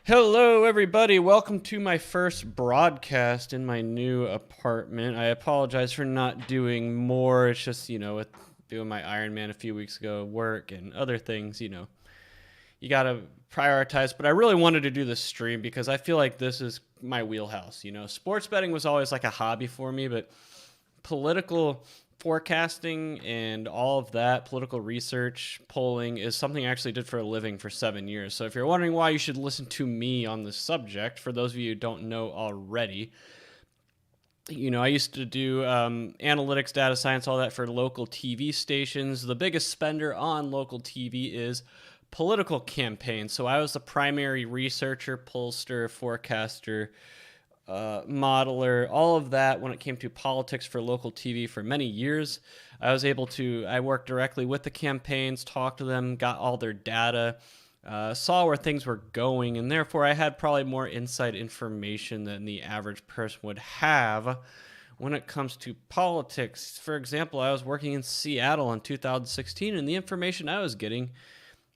Hello, everybody. Welcome to my first broadcast in my new apartment. I apologize for not doing more. It's just, with doing my Ironman a few weeks ago, work and other things, you got to prioritize. But I really wanted to do this stream because I feel like this is my wheelhouse. Sports betting was always like a hobby for me, but political forecasting and all of that, political research, polling, is something I actually did for a living for 7 years. So if you're wondering why you should listen to me on this subject, for those of you who don't know already, I used to do analytics, data science, all that for local TV stations. The biggest spender on local TV is political campaigns. So I was the primary researcher, pollster, forecaster, modeler, all of that when it came to politics for local TV for many years. I worked directly with the campaigns, talked to them, got all their data, saw where things were going, and therefore I had probably more inside information than the average person would have when it comes to politics. For example, I was working in Seattle in 2016, and the information I was getting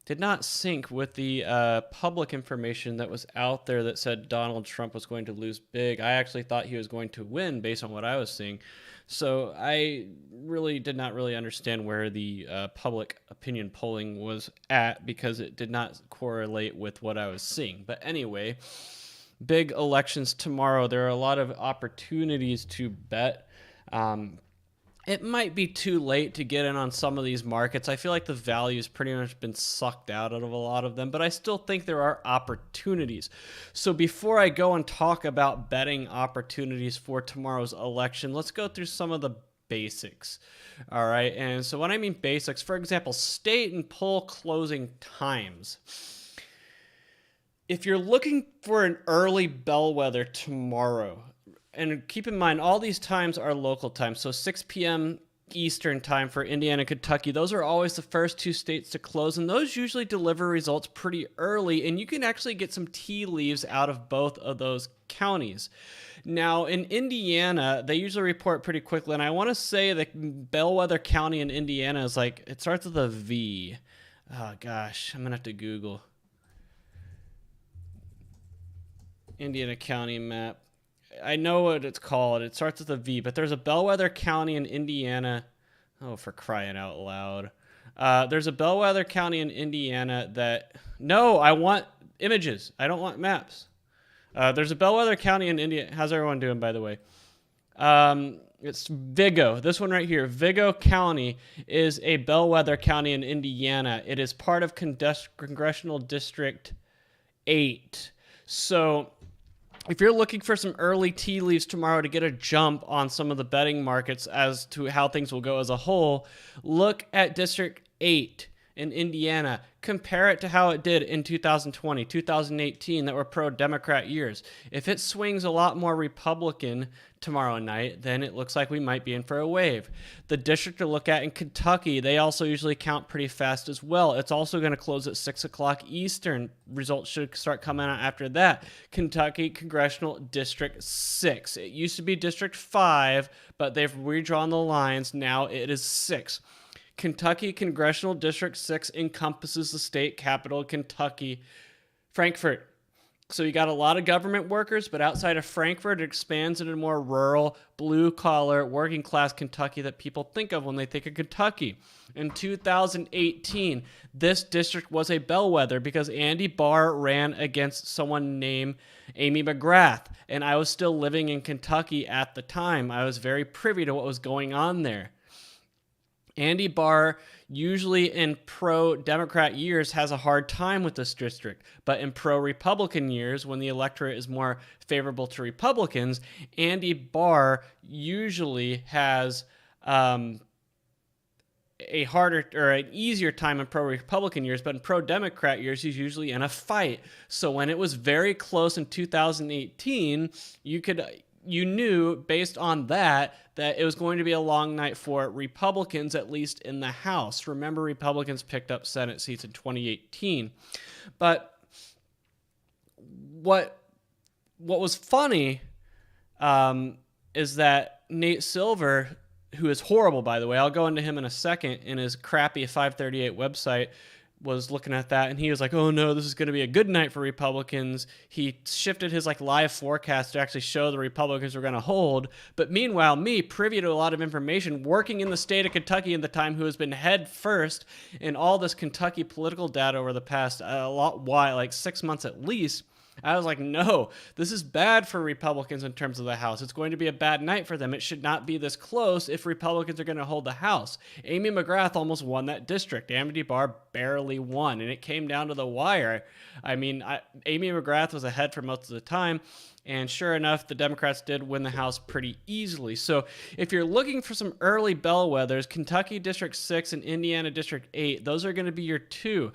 did not sync with the public information that was out there that said Donald Trump was going to lose big. I actually thought he was going to win based on what I was seeing. So I really did not really understand where the public opinion polling was at because it did not correlate with what I was seeing. But anyway, big elections tomorrow. There are a lot of opportunities to bet. It might be too late to get in on some of these markets. I feel like the value's pretty much been sucked out of a lot of them, but I still think there are opportunities. So before I go and talk about betting opportunities for tomorrow's election, let's go through some of the basics. All right. And so when I mean basics, for example, state and poll closing times. If you're looking for an early bellwether tomorrow, and keep in mind, all these times are local times. So 6 p.m. Eastern time for Indiana, Kentucky. Those are always the first two states to close, and those usually deliver results pretty early, and you can actually get some tea leaves out of both of those counties. Now, in Indiana, they usually report pretty quickly, and I want to say that Bellwether County in Indiana is it starts with a V. Oh, gosh, I'm going to have to Google. Indiana County map. I know what it's called. It starts with a V, but there's a Bellwether County in Indiana. Oh, for crying out loud. There's a Bellwether County in Indiana that... No, I want images. I don't want maps. There's a Bellwether County in Indiana. How's everyone doing, by the way? It's Vigo. This one right here. Vigo County is a Bellwether County in Indiana. It is part of Congressional District 8. So... if you're looking for some early tea leaves tomorrow to get a jump on some of the betting markets as to how things will go as a whole, look at District 8 in Indiana. Compare it to how it did in 2020, 2018, that were pro-Democrat years. If it swings a lot more Republican tomorrow night, then it looks like we might be in for a wave. The district to look at in Kentucky, they also usually count pretty fast as well. It's also going to close at 6 o'clock Eastern. Results should start coming out after that. Kentucky Congressional District 6. It used to be District 5, but they've redrawn the lines. Now it is 6. Kentucky Congressional District 6 encompasses the state capital, Kentucky, Frankfort. So you got a lot of government workers, but outside of Frankfort, it expands into more rural, blue-collar, working-class Kentucky that people think of when they think of Kentucky. In 2018, this district was a bellwether because Andy Barr ran against someone named Amy McGrath, and I was still living in Kentucky at the time. I was very privy to what was going on there. Andy Barr, usually in pro-Democrat years, has a hard time with this district. But in pro-Republican years, when the electorate is more favorable to Republicans, Andy Barr usually has a harder or an easier time in pro-Republican years, but in pro-Democrat years, he's usually in a fight. So when it was very close in 2018, you knew based on that it was going to be a long night for Republicans, at least in the House. Remember, Republicans picked up Senate seats in 2018. But what was funny is that Nate Silver, who is horrible, by the way, I'll go into him in a second, in his crappy 538 website, was looking at that, and he was like, oh no, this is going to be a good night for Republicans. He shifted his like live forecast to actually show the Republicans were going to hold. But meanwhile, me, privy to a lot of information, working in the state of Kentucky in the time, who has been head first in all this Kentucky political data over the past like 6 months at least, I was like, no, this is bad for Republicans in terms of the House. It's going to be a bad night for them. It should not be this close if Republicans are going to hold the House. Amy McGrath almost won that district. Amity Barr barely won, and it came down to the wire. I mean, Amy McGrath was ahead for most of the time, and sure enough, the Democrats did win the House pretty easily. So if you're looking for some early bellwethers, Kentucky District 6 and Indiana District 8, those are going to be your two.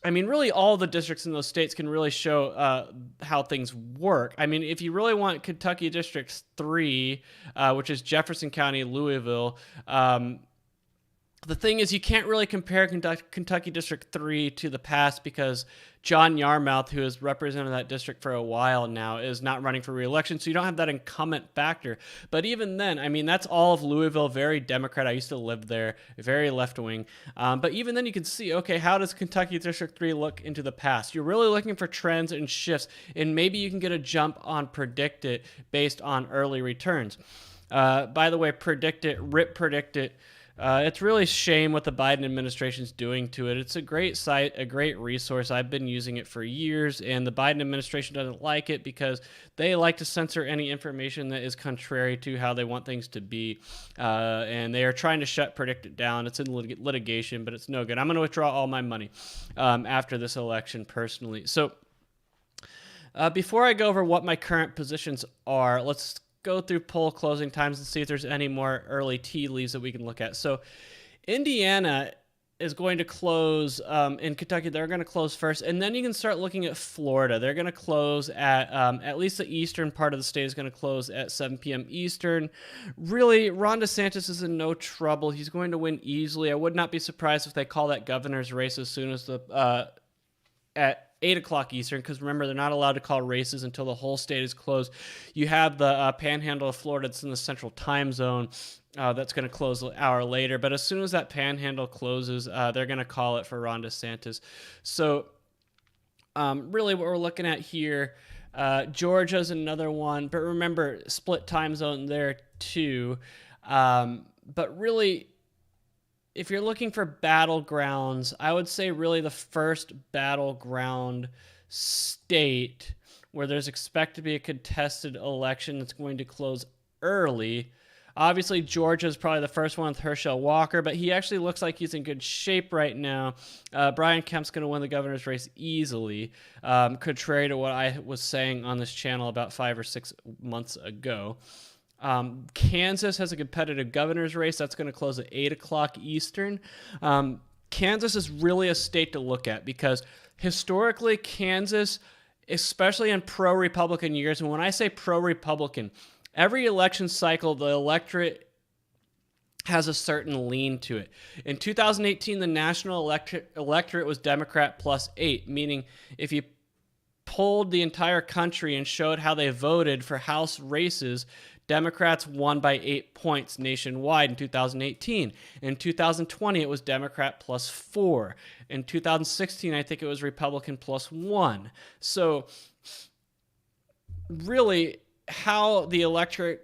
I mean, really, all the districts in those states can really show how things work. I mean, if you really want Kentucky District 3, which is Jefferson County, Louisville, the thing is, you can't really compare Kentucky District 3 to the past because John Yarmouth, who has represented that district for a while now, is not running for re-election, so you don't have that incumbent factor. But even then, I mean, that's all of Louisville, very Democrat. I used to live there, very left-wing. But even then, you can see, okay, how does Kentucky District 3 look into the past? You're really looking for trends and shifts, and maybe you can get a jump on Predict It based on early returns. By the way, Predict It, RIP Predict It, it's really a shame what the Biden administration is doing to it. It's a great site, a great resource. I've been using it for years, and the Biden administration doesn't like it because they like to censor any information that is contrary to how they want things to be, and they are trying to shut Predict It down. It's in litigation, but it's no good. I'm going to withdraw all my money after this election personally. So before I go over what my current positions are, let's go through poll closing times and see if there's any more early tea leaves that we can look at. So Indiana is going to close in Kentucky. They're going to close first, and then you can start looking at Florida. They're going to close at least the eastern part of the state is going to close at 7 p.m. Eastern. Really, Ron DeSantis is in no trouble. He's going to win easily. I would not be surprised if they call that governor's race as soon as at 8 o'clock Eastern, because remember, they're not allowed to call races until the whole state is closed. You have the panhandle of Florida that's in the central time zone that's going to close an hour later. But as soon as that panhandle closes, they're going to call it for Ron DeSantis. So really what we're looking at here, Georgia's another one. But remember, split time zone there too. But really, if you're looking for battlegrounds, I would say really the first battleground state where there's expected to be a contested election that's going to close early. Obviously, Georgia is probably the first one with Herschel Walker, but he actually looks like he's in good shape right now. Brian Kemp's going to win the governor's race easily, contrary to what I was saying on this channel about 5 or 6 months ago. Kansas has a competitive governor's race that's going to close at 8 o'clock Eastern. Kansas is really a state to look at because historically Kansas, especially in pro-Republican years, and when I say pro-Republican, every election cycle the electorate has a certain lean to it. In 2018, the national electorate was Democrat +8, meaning if you polled the entire country and showed how they voted for House races, Democrats won by 8 points nationwide in 2018. In 2020, it was Democrat +4. In 2016, I think it was Republican +1. So really, how the electorate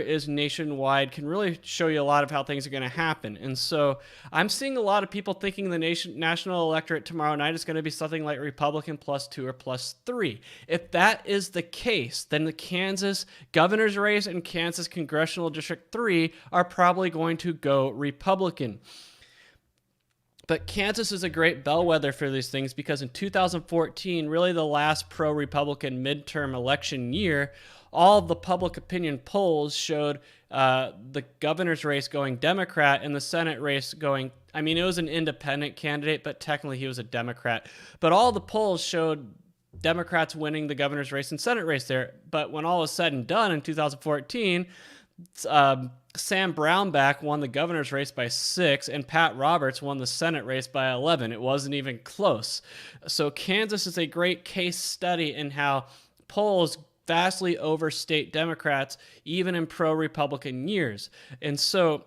is nationwide can really show you a lot of how things are going to happen. And so I'm seeing a lot of people thinking the national electorate tomorrow night is going to be something like Republican +2 or +3. If that is the case, then the Kansas governor's race and Kansas Congressional District 3 are probably going to go Republican. But Kansas is a great bellwether for these things because in 2014, really the last pro-Republican midterm election year, all of the public opinion polls showed the governor's race going Democrat and the Senate race going, I mean, it was an independent candidate, but technically he was a Democrat. But all the polls showed Democrats winning the governor's race and Senate race there. But when all was said and done in 2014, Sam Brownback won the governor's race by 6, and Pat Roberts won the Senate race by 11. It wasn't even close. So Kansas is a great case study in how polls vastly overstate Democrats, even in pro-Republican years. And so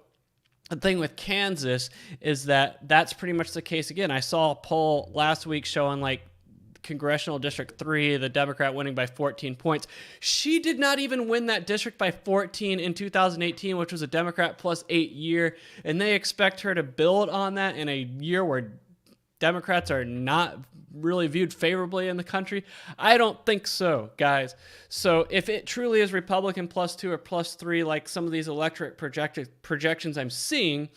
The thing with Kansas is that that's pretty much the case again. I saw a poll last week showing like Congressional District 3, the Democrat winning by 14 points. She did not even win that district by 14 in 2018, which was a Democrat plus 8 year, and they expect her to build on that in a year where Democrats are not really viewed favorably in the country. I don't think so, guys. So if it truly is Republican plus 2 or plus 3, like some of these electorate projections I'm seeing,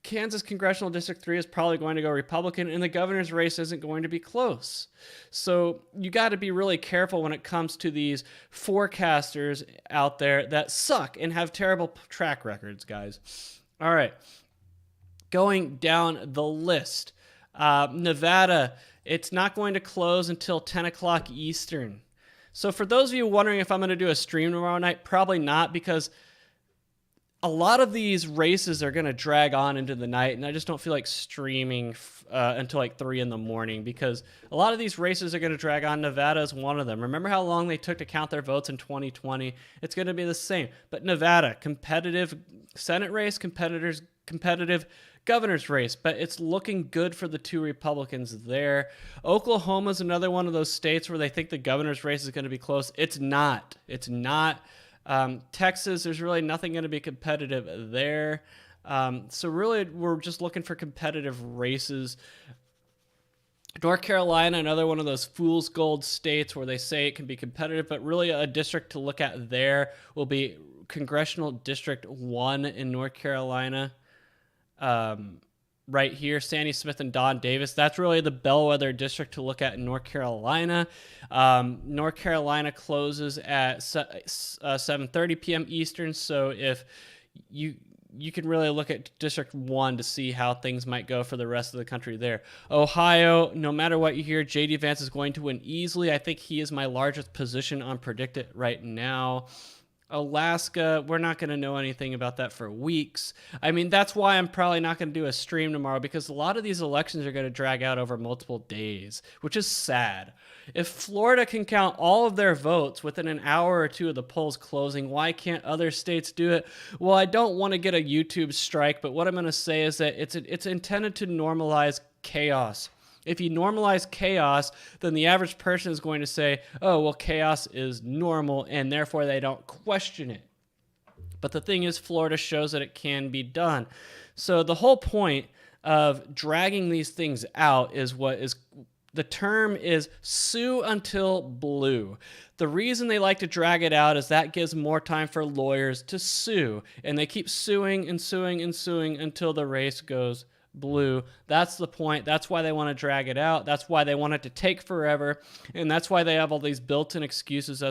Kansas Congressional District 3 is probably going to go Republican, and the governor's race isn't going to be close. So you got to be really careful when it comes to these forecasters out there that suck and have terrible track records, guys. All right. Going down the list. Nevada, it's not going to close until 10 o'clock Eastern. So for those of you wondering if I'm going to do a stream tomorrow night, probably not, because a lot of these races are going to drag on into the night, and I just don't feel like streaming until like 3 in the morning, because a lot of these races are going to drag on. Nevada is one of them. Remember how long they took to count their votes in 2020? It's going to be the same. But Nevada, competitive Senate race, competitive governor's race, but it's looking good for the 2 Republicans there. Oklahoma's another one of those states where they think the governor's race is going to be close. It's not. Texas, there's really nothing going to be competitive there. So really, we're just looking for competitive races. North Carolina, another one of those fool's gold states where they say it can be competitive, but really a district to look at there will be Congressional District 1 in North Carolina. Right here, Sandy Smith and Don Davis. That's really the bellwether district to look at in North Carolina. North Carolina closes at 7:30 p.m. Eastern, so if you can really look at District 1 to see how things might go for the rest of the country there. Ohio, no matter what you hear, J.D. Vance is going to win easily. I think he is my largest position on Predict It right now. Alaska, we're not going to know anything about that for weeks. I mean, that's why I'm probably not going to do a stream tomorrow, because a lot of these elections are going to drag out over multiple days, which is sad. If Florida can count all of their votes within an hour or 2 of the polls closing, why can't other states do it? Well, I don't want to get a YouTube strike, but what I'm going to say is that it's intended to normalize chaos. If you normalize chaos, then the average person is going to say, oh, well, chaos is normal, and therefore they don't question it. But the thing is, Florida shows that it can be done. So the whole point of dragging these things out is the term is sue until blue. The reason they like to drag it out is that gives more time for lawyers to sue, and they keep suing and suing and suing until the race goes blue. That's the point. That's why they want to drag it out. That's why they want it to take forever. And that's why they have all these built-in excuses.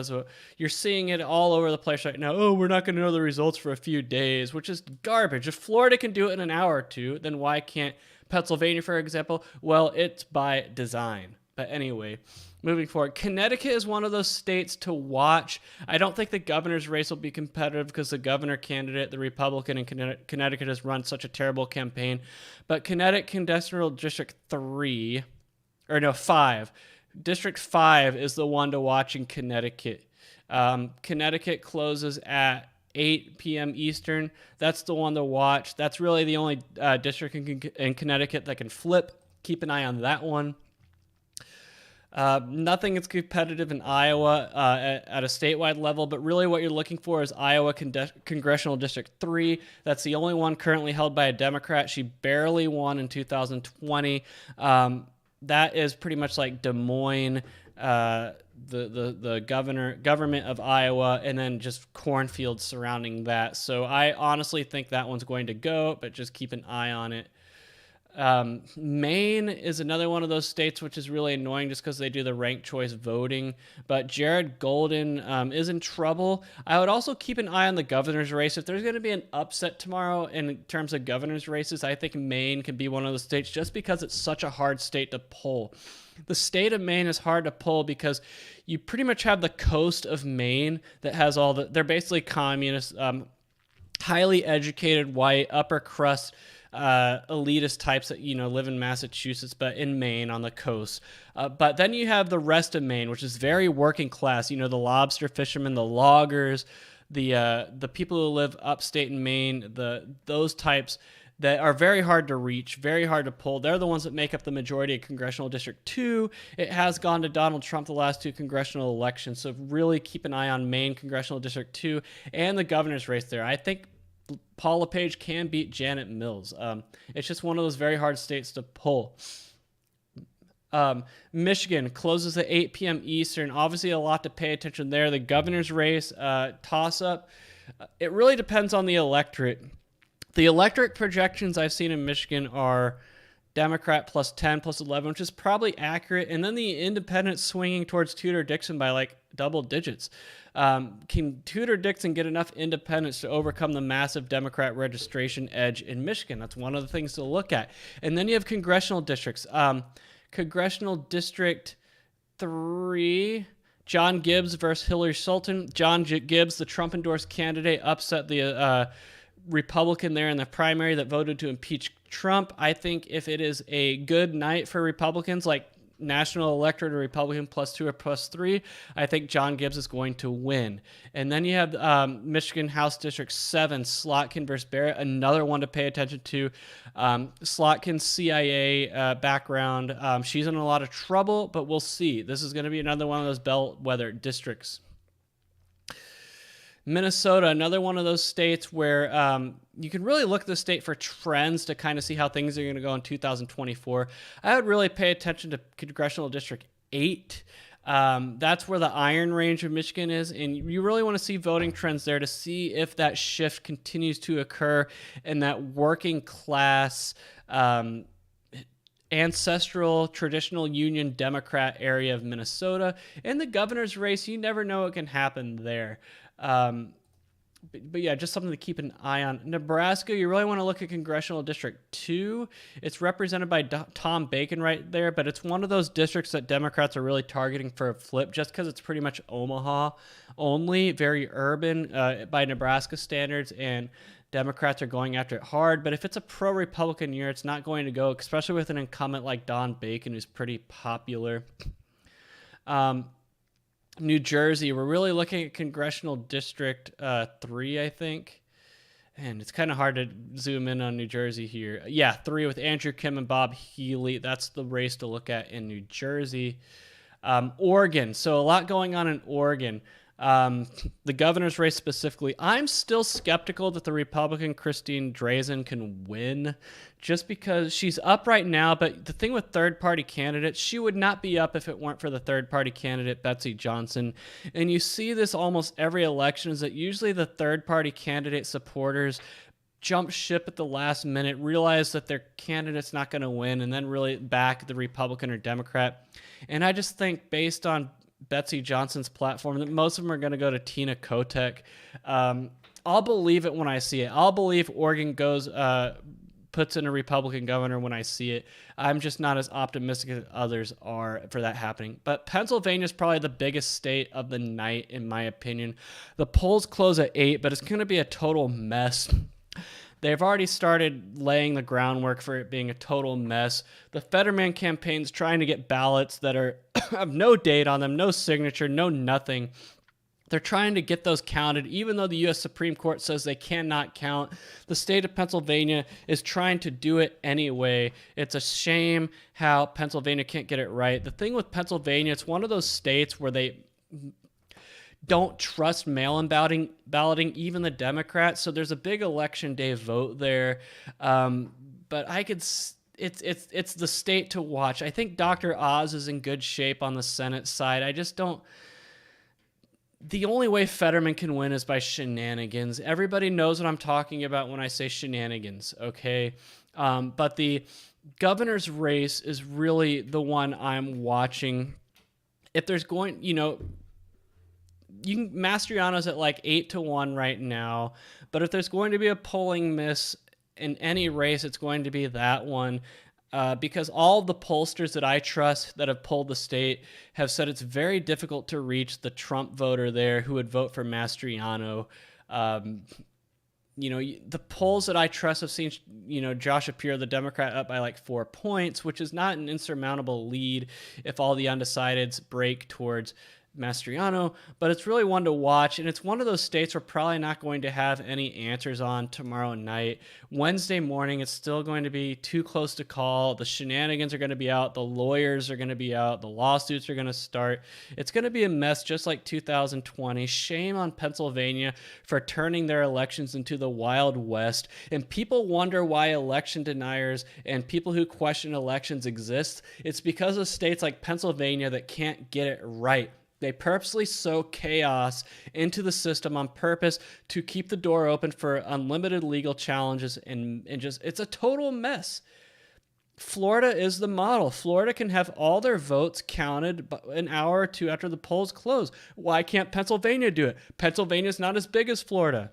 You're seeing it all over the place right now. Oh, we're not going to know the results for a few days, which is garbage. If Florida can do it in an hour or 2, then why can't Pennsylvania, for example? Well, it's by design. But anyway, moving forward, Connecticut is one of those states to watch. I don't think the governor's race will be competitive because the governor candidate, the Republican in Connecticut, has run such a terrible campaign. But Connecticut Congressional District 5. District 5 is the one to watch in Connecticut. Connecticut closes at 8 p.m. Eastern. That's the one to watch. That's really the only district in Connecticut that can flip. Keep an eye on that one. Nothing is competitive in Iowa at a statewide level, but really what you're looking for is Iowa Congressional District 3. That's the only one currently held by a Democrat. She barely won in 2020. That is pretty much like Des Moines, the government of Iowa, and then just cornfields surrounding that. So I honestly think that one's going to go, but just keep an eye on it. Maine is another one of those states which is really annoying just because they do the ranked choice voting, but Jared Golden is in trouble. I would also keep an eye on the governor's race. If there's going to be an upset tomorrow in terms of governor's races, I think Maine can be one of the states just because it's such a hard state to pull. The state of Maine is hard to pull because you pretty much have the coast of Maine that has they're basically communist, highly educated, white, upper crust, elitist types that live in Massachusetts, but in Maine on the coast. But then you have the rest of Maine, which is very working class. The lobster fishermen, the loggers, the people who live upstate in Maine, those types that are very hard to reach, very hard to pull. They're the ones that make up the majority of Congressional District 2. It has gone to Donald Trump the last 2 congressional elections, so really keep an eye on Maine Congressional District 2 and the governor's race there. I think Paul LePage can beat Janet Mills. It's just one of those very hard states to pull. Michigan closes at 8 p.m. Eastern. Obviously, a lot to pay attention there. The governor's race, toss-up. It really depends on the electorate. The electorate projections I've seen in Michigan are Democrat plus 10, plus 11, which is probably accurate. And then the independents swinging towards Tudor-Dixon by like double digits. Can Tudor-Dixon get enough independents to overcome the massive Democrat registration edge in Michigan? That's one of the things to look at. And then you have congressional districts. Congressional District 3, John Gibbs versus Hillary Sultan. John Gibbs, the Trump-endorsed candidate, upset the Republican there in the primary that voted to impeach Trump. I think if it is a good night for Republicans, like national electorate or Republican +2 or +3, I think John Gibbs is going to win. And then you have Michigan House District 7, Slotkin versus Barrett, another one to pay attention to. Slotkin's CIA background, she's in a lot of trouble, but we'll see. This is going to be another one of those bellwether districts. Minnesota, another one of those states where you can really look at the state for trends to kind of see how things are going to go in 2024. I would really pay attention to Congressional District 8. That's where the Iron Range of Michigan is, and you really want to see voting trends there to see if that shift continues to occur in that working class, ancestral, traditional Union Democrat area of Minnesota. In the governor's race, you never know what can happen there. But yeah, just something to keep an eye on. Nebraska, you really want to look at Congressional District 2. It's represented by Tom Bacon right there, but it's one of those districts that Democrats are really targeting for a flip just because it's pretty much Omaha only, very urban by Nebraska standards, and Democrats are going after it hard. But if it's a pro-Republican year, it's not going to go, especially with an incumbent like Don Bacon, who's pretty popular. New Jersey, we're really looking at Congressional District 3, I think. And it's kind of hard to zoom in on New Jersey here. Yeah, 3 with Andrew Kim and Bob Healy. That's the race to look at in New Jersey. Oregon. So a lot going on in Oregon. The governor's race specifically, I'm still skeptical that the Republican Christine Drazan can win just because she's up right now. But the thing with third-party candidates, she would not be up if it weren't for the third-party candidate, Betsy Johnson. And you see this almost every election, is that usually the third-party candidate supporters jump ship at the last minute, realize that their candidate's not going to win, and then really back the Republican or Democrat. And I just think based on Betsy Johnson's platform that most of them are going to go to Tina Kotek. I'll believe it when I see it. I'll believe Oregon goes, puts in a Republican governor when I see it. I'm just not as optimistic as others are for that happening. But Pennsylvania is probably the biggest state of the night, in my opinion. The polls close at 8, but it's going to be a total mess. They've already started laying the groundwork for it being a total mess. The Fetterman campaign's trying to get ballots that are have no date on them, no signature, no nothing. They're trying to get those counted, even though the U.S. Supreme Court says they cannot count. The state of Pennsylvania is trying to do it anyway. It's a shame how Pennsylvania can't get it right. The thing with Pennsylvania, it's one of those states where they don't trust mail-in balloting, even the Democrats. So there's a big election day vote there. But I could, it's the state to watch. I think Dr. Oz is in good shape on the Senate side. I just don't. The only way Fetterman can win is by shenanigans. Everybody knows what I'm talking about when I say shenanigans, okay? But the governor's race is really the one I'm watching. If there's going, Mastriano's at like 8-1 right now, but if there's going to be a polling miss in any race, it's going to be that one. Because all the pollsters that I trust that have polled the state have said it's very difficult to reach the Trump voter there who would vote for Mastriano. The polls that I trust have seen, Josh Shapiro, the Democrat, up by like 4 points, which is not an insurmountable lead if all the undecideds break towards Mastriano, but it's really one to watch, and it's one of those states we're probably not going to have any answers on tomorrow night. Wednesday morning, it's still going to be too close to call. The shenanigans are going to be out. The lawyers are going to be out. The lawsuits are going to start. It's going to be a mess just like 2020. Shame on Pennsylvania for turning their elections into the Wild West. And people wonder why election deniers and people who question elections exist. It's because of states like Pennsylvania that can't get it right. They purposely sow chaos into the system on purpose to keep the door open for unlimited legal challenges, and just, it's a total mess. Florida is the model. Florida can have all their votes counted an hour or two after the polls close. Why can't Pennsylvania do it? Pennsylvania's not as big as Florida.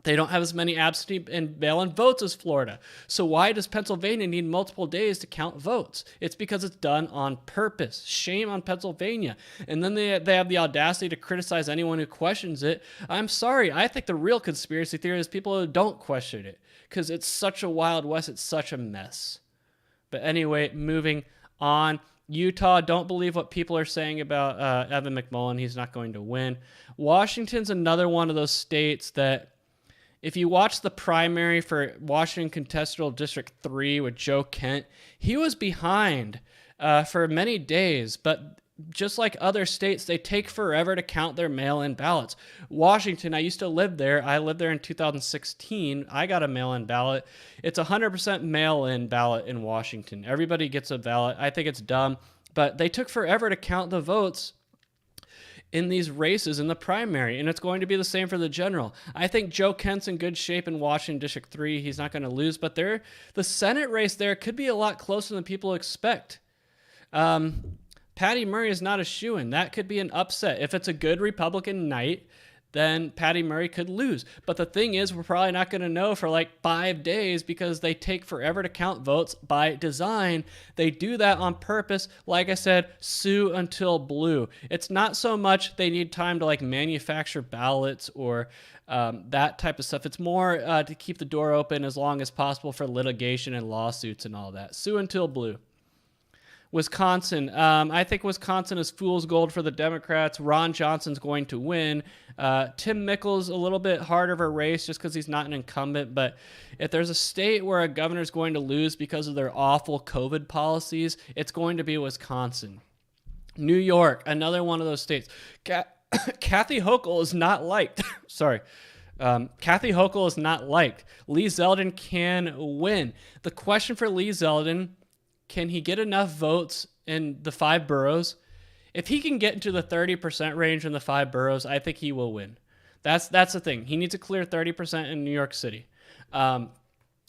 They don't have as many absentee and mail-in votes as Florida. So why does Pennsylvania need multiple days to count votes? It's because it's done on purpose. Shame on Pennsylvania. And then they have the audacity to criticize anyone who questions it. I'm sorry. I think the real conspiracy theory is people who don't question it, because it's such a Wild West. It's such a mess. But anyway, moving on. Utah, don't believe what people are saying about Evan McMullen. He's not going to win. Washington's another one of those states that, if you watch the primary for Washington Contestable District 3 with Joe Kent, he was behind for many days, but just like other states, they take forever to count their mail-in ballots. Washington, I used to live there. I lived there in 2016. I got a mail-in ballot. It's 100% mail-in ballot in Washington. Everybody gets a ballot. I think it's dumb, but they took forever to count the votes in these races in the primary, and it's going to be the same for the general. I think Joe Kent's in good shape in Washington District 3. He's not going to lose, but the Senate race there could be a lot closer than people expect. Patty Murray is not a shoo-in. That could be an upset. If it's a good Republican night, then Patty Murray could lose. But the thing is, we're probably not going to know for like 5 days because they take forever to count votes by design. They do that on purpose. Like I said, sue until blue. It's not so much they need time to like manufacture ballots or that type of stuff. It's more to keep the door open as long as possible for litigation and lawsuits and all that. Sue until blue. Wisconsin. I think Wisconsin is fool's gold for the Democrats. Ron Johnson's going to win. Tim Mickel's a little bit harder of a race just because he's not an incumbent. But if there's a state where a governor's going to lose because of their awful COVID policies, it's going to be Wisconsin. New York, another one of those states. Kathy Hochul is not liked. Sorry. Kathy Hochul is not liked. Lee Zeldin can win. The question for Lee Zeldin: can he get enough votes in the 5 boroughs? If he can get into the 30% range in the 5 boroughs, I think he will win. That's the thing. He needs to clear 30% in New York City. And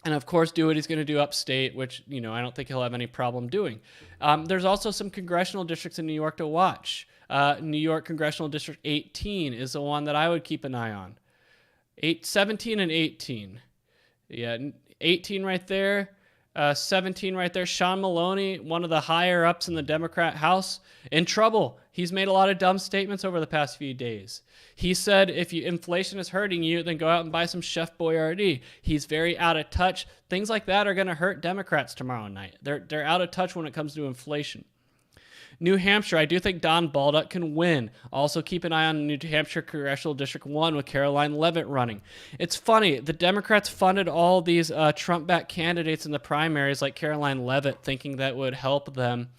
of course, do what he's going to do upstate, which, I don't think he'll have any problem doing. There's also some congressional districts in New York to watch. New York Congressional District 18 is the one that I would keep an eye on. 17 and 18. Yeah, 18 right there. 17 right there. Sean Maloney, one of the higher ups in the Democrat House, in trouble. He's made a lot of dumb statements over the past few days. He said, if inflation is hurting you, then go out and buy some Chef Boyardee. He's very out of touch. Things like that are going to hurt Democrats tomorrow night. They're out of touch when it comes to inflation. New Hampshire, I do think Don Baldock can win. Also keep an eye on New Hampshire Congressional District 1 with Caroline Leavitt running. It's funny, the Democrats funded all these Trump-backed candidates in the primaries like Caroline Leavitt, thinking that would help them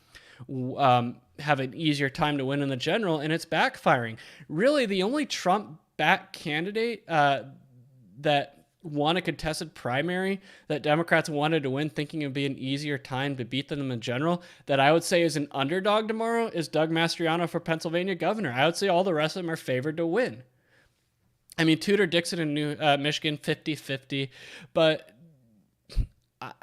have an easier time to win in the general, and it's backfiring. Really, the only Trump-backed candidate that won a contested primary that Democrats wanted to win, thinking it would be an easier time to beat them in general, that I would say is an underdog tomorrow, is Doug Mastriano for Pennsylvania governor. I would say all the rest of them are favored to win. I mean, Tudor Dixon in Michigan, 50-50, but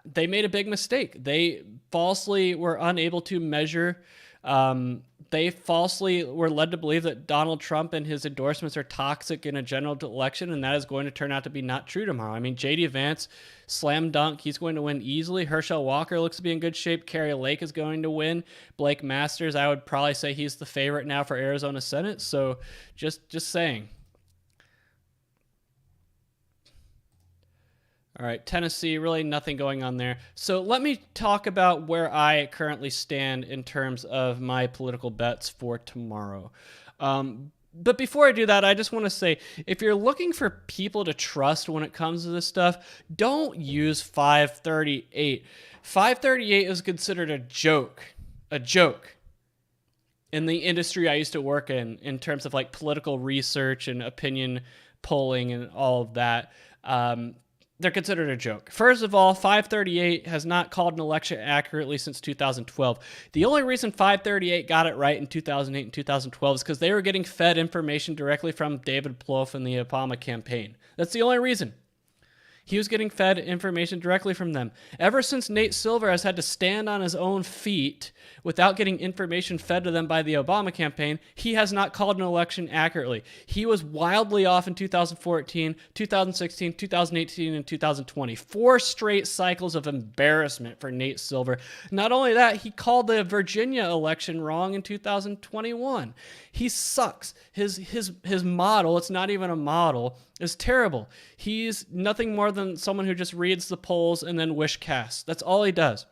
they made a big mistake. They falsely were unable to measure. They falsely were led to believe that Donald Trump and his endorsements are toxic in a general election, and that is going to turn out to be not true tomorrow. I mean, J.D. Vance, slam dunk, he's going to win easily. Herschel Walker looks to be in good shape. Kari Lake is going to win. Blake Masters, I would probably say he's the favorite now for Arizona Senate, so just saying. All right, Tennessee, really nothing going on there. So let me talk about where I currently stand in terms of my political bets for tomorrow. But before I do that, I just want to say, if you're looking for people to trust when it comes to this stuff, don't use 538. 538 is considered a joke in the industry I used to work in terms of like political research and opinion polling and all of that. They're considered a joke. First of all, 538 has not called an election accurately since 2012. The only reason 538 got it right in 2008 and 2012 is because they were getting fed information directly from David Plouffe and the Obama campaign. That's the only reason. He was getting fed information directly from them. Ever since Nate Silver has had to stand on his own feet without getting information fed to them by the Obama campaign, he has not called an election accurately. He was wildly off in 2014, 2016, 2018, and 2020. 4 straight cycles of embarrassment for Nate Silver. Not only that, he called the Virginia election wrong in 2021. He sucks. His model, it's not even a model, is terrible. He's nothing more than someone who just reads the polls and then wish casts. That's all he does.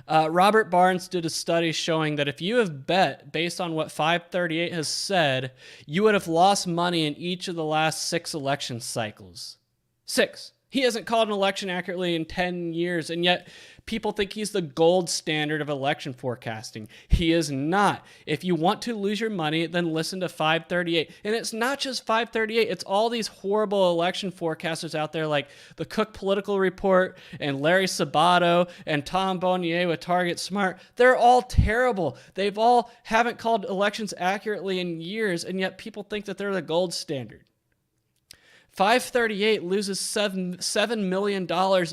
Robert Barnes did a study showing that if you have bet based on what 538 has said, you would have lost money in each of the last 6 election cycles. 6. He hasn't called an election accurately in 10 years, and yet people think he's the gold standard of election forecasting. He is not. If you want to lose your money, then listen to 538. And it's not just 538. It's all these horrible election forecasters out there like the Cook Political Report and Larry Sabato and Tom Bonnier with Target Smart. They're all terrible. They've all haven't called elections accurately in years, and yet people think that they're the gold standard. 538 loses $7 million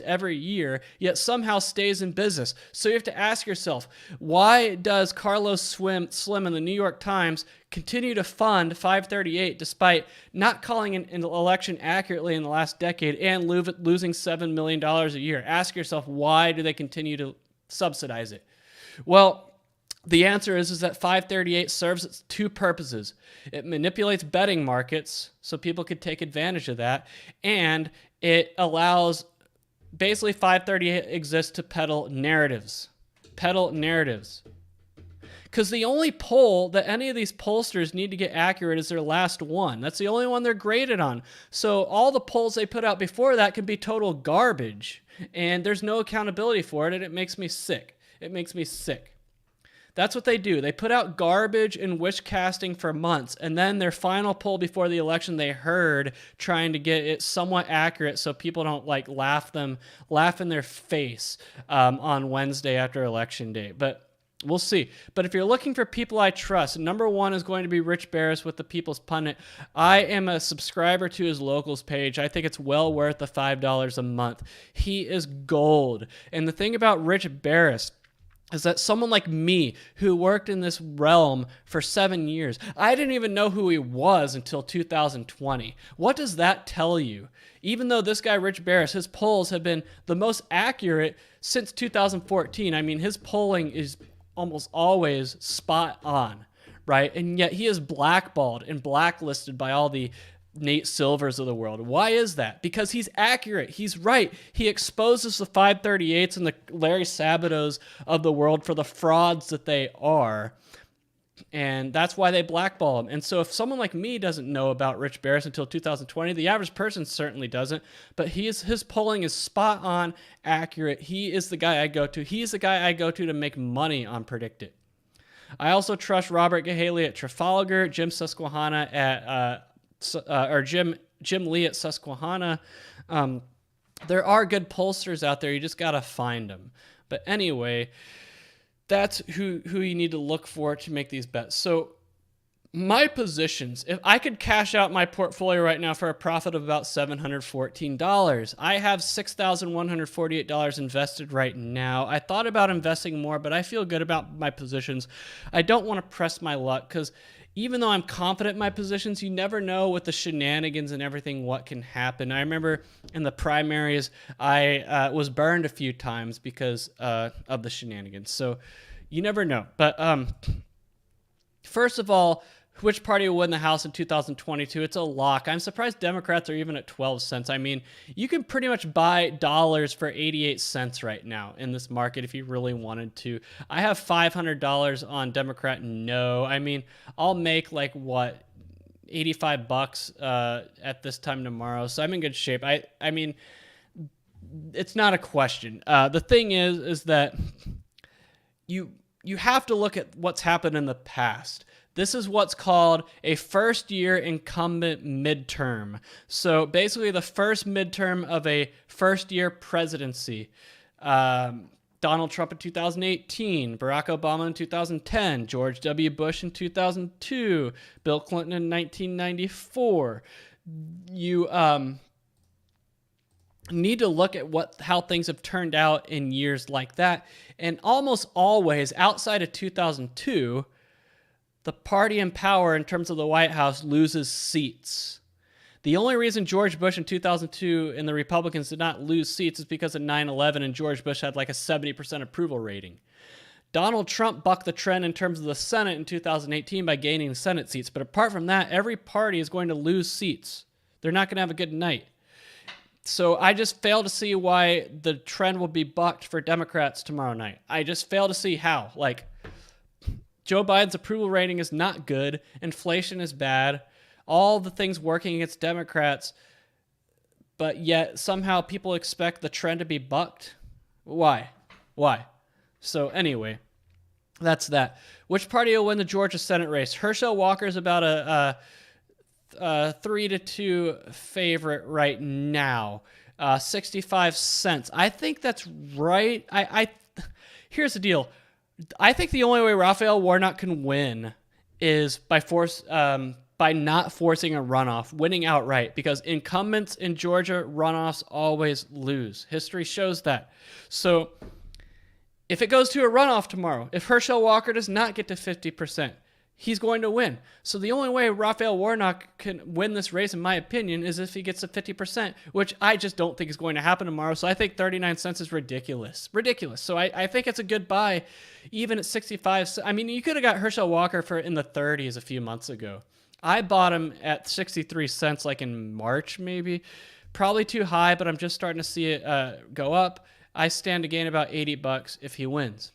every year, yet somehow stays in business. So you have to ask yourself, why does Carlos Slim in the New York Times continue to fund 538 despite not calling an election accurately in the last decade and losing $7 million a year? Ask yourself, why do they continue to subsidize it? Well, the answer is that 538 serves its 2 purposes. It manipulates betting markets so people could take advantage of that, and it allows, basically 538 exists to peddle narratives. Because the only poll that any of these pollsters need to get accurate is their last one. That's the only one they're graded on. So all the polls they put out before that can be total garbage, and there's no accountability for it, and it makes me sick. That's what they do. They put out garbage and wish casting for months, and then their final poll before the election they heard trying to get it somewhat accurate so people don't like laugh in their face on Wednesday after election day. But we'll see. But if you're looking for people I trust, number 1 is going to be Rich Barris with the People's Pundit. I am a subscriber to his locals page. I think it's well worth the $5 a month. He is gold. And the thing about Rich Barris is that someone like me who worked in this realm for 7 years, I didn't even know who he was until 2020. What does that tell you? Even though this guy, Rich Barris, his polls have been the most accurate since 2014. I mean, his polling is almost always spot on, right? And yet he is blackballed and blacklisted by all the Nate Silvers of the world. Why is that? Because he's accurate. He's right. He exposes the 538s and the Larry Sabatos of the world for the frauds that they are. And that's why they blackball him. And so if someone like me doesn't know about Rich Barris until 2020, the average person certainly doesn't. But his polling is spot on, accurate. He is the guy I go to. He's the guy I go to make money on PredictIt. I also trust Robert Gahaley at Trafalgar, Jim Susquehanna at Jim Lee at Susquehanna. There are good pollsters out there. You just got to find them. But anyway, that's who you need to look for to make these bets. So my positions, if I could cash out my portfolio right now for a profit of about $714, I have $6,148 invested right now. I thought about investing more, but I feel good about my positions. I don't want to press my luck because even though I'm confident in my positions, you never know with the shenanigans and everything what can happen. I remember in the primaries, I was burned a few times because of the shenanigans. So you never know. But first of all, Which party will win the House in 2022? It's a lock. I'm surprised Democrats are even at 12 cents. I mean, you can pretty much buy dollars for 88 cents right now in this market if you really wanted to. I have $500 on Democrat no. I mean, I'll make like what? $85 at this time tomorrow. So I'm in good shape. I mean, it's not a question. The thing is that you have to look at what's happened in the past. This is what's called a first-year incumbent midterm. So basically the first midterm of a first-year presidency. Donald Trump in 2018, Barack Obama in 2010, George W. Bush in 2002, Bill Clinton in 1994. You need to look at how things have turned out in years like that. And almost always, outside of 2002, the party in power in terms of the White House loses seats. The only reason George Bush in 2002 and the Republicans did not lose seats is because of 9/11 and George Bush had like a 70% approval rating. Donald Trump bucked the trend in terms of the Senate in 2018 by gaining Senate seats. But apart from that, every party is going to lose seats. They're not going to have a good night. So I just fail to see why the trend will be bucked for Democrats tomorrow night. I just fail to see how. Like, Joe Biden's approval rating is not good. Inflation is bad. All the things working against Democrats, but yet somehow people expect the trend to be bucked. Why? So anyway, that's that. Which party will win the Georgia Senate race? Herschel Walker's about a 3-2 favorite right now. 65 cents. I think that's right. Here's the deal. I think the only way Raphael Warnock can win is by not forcing a runoff, winning outright, because incumbents in Georgia runoffs always lose. History shows that. So if it goes to a runoff tomorrow, if Herschel Walker does not get to 50%, he's going to win. So the only way Raphael Warnock can win this race, in my opinion, is if he gets to 50%, which I just don't think is going to happen tomorrow. So I think 39 cents is ridiculous. So I think it's a good buy, even at 65. I mean, you could have got Herschel Walker for in the 30s a few months ago. I bought him at 63 cents like in March maybe. Probably too high, but I'm just starting to see it go up. I stand to gain about $80 if he wins.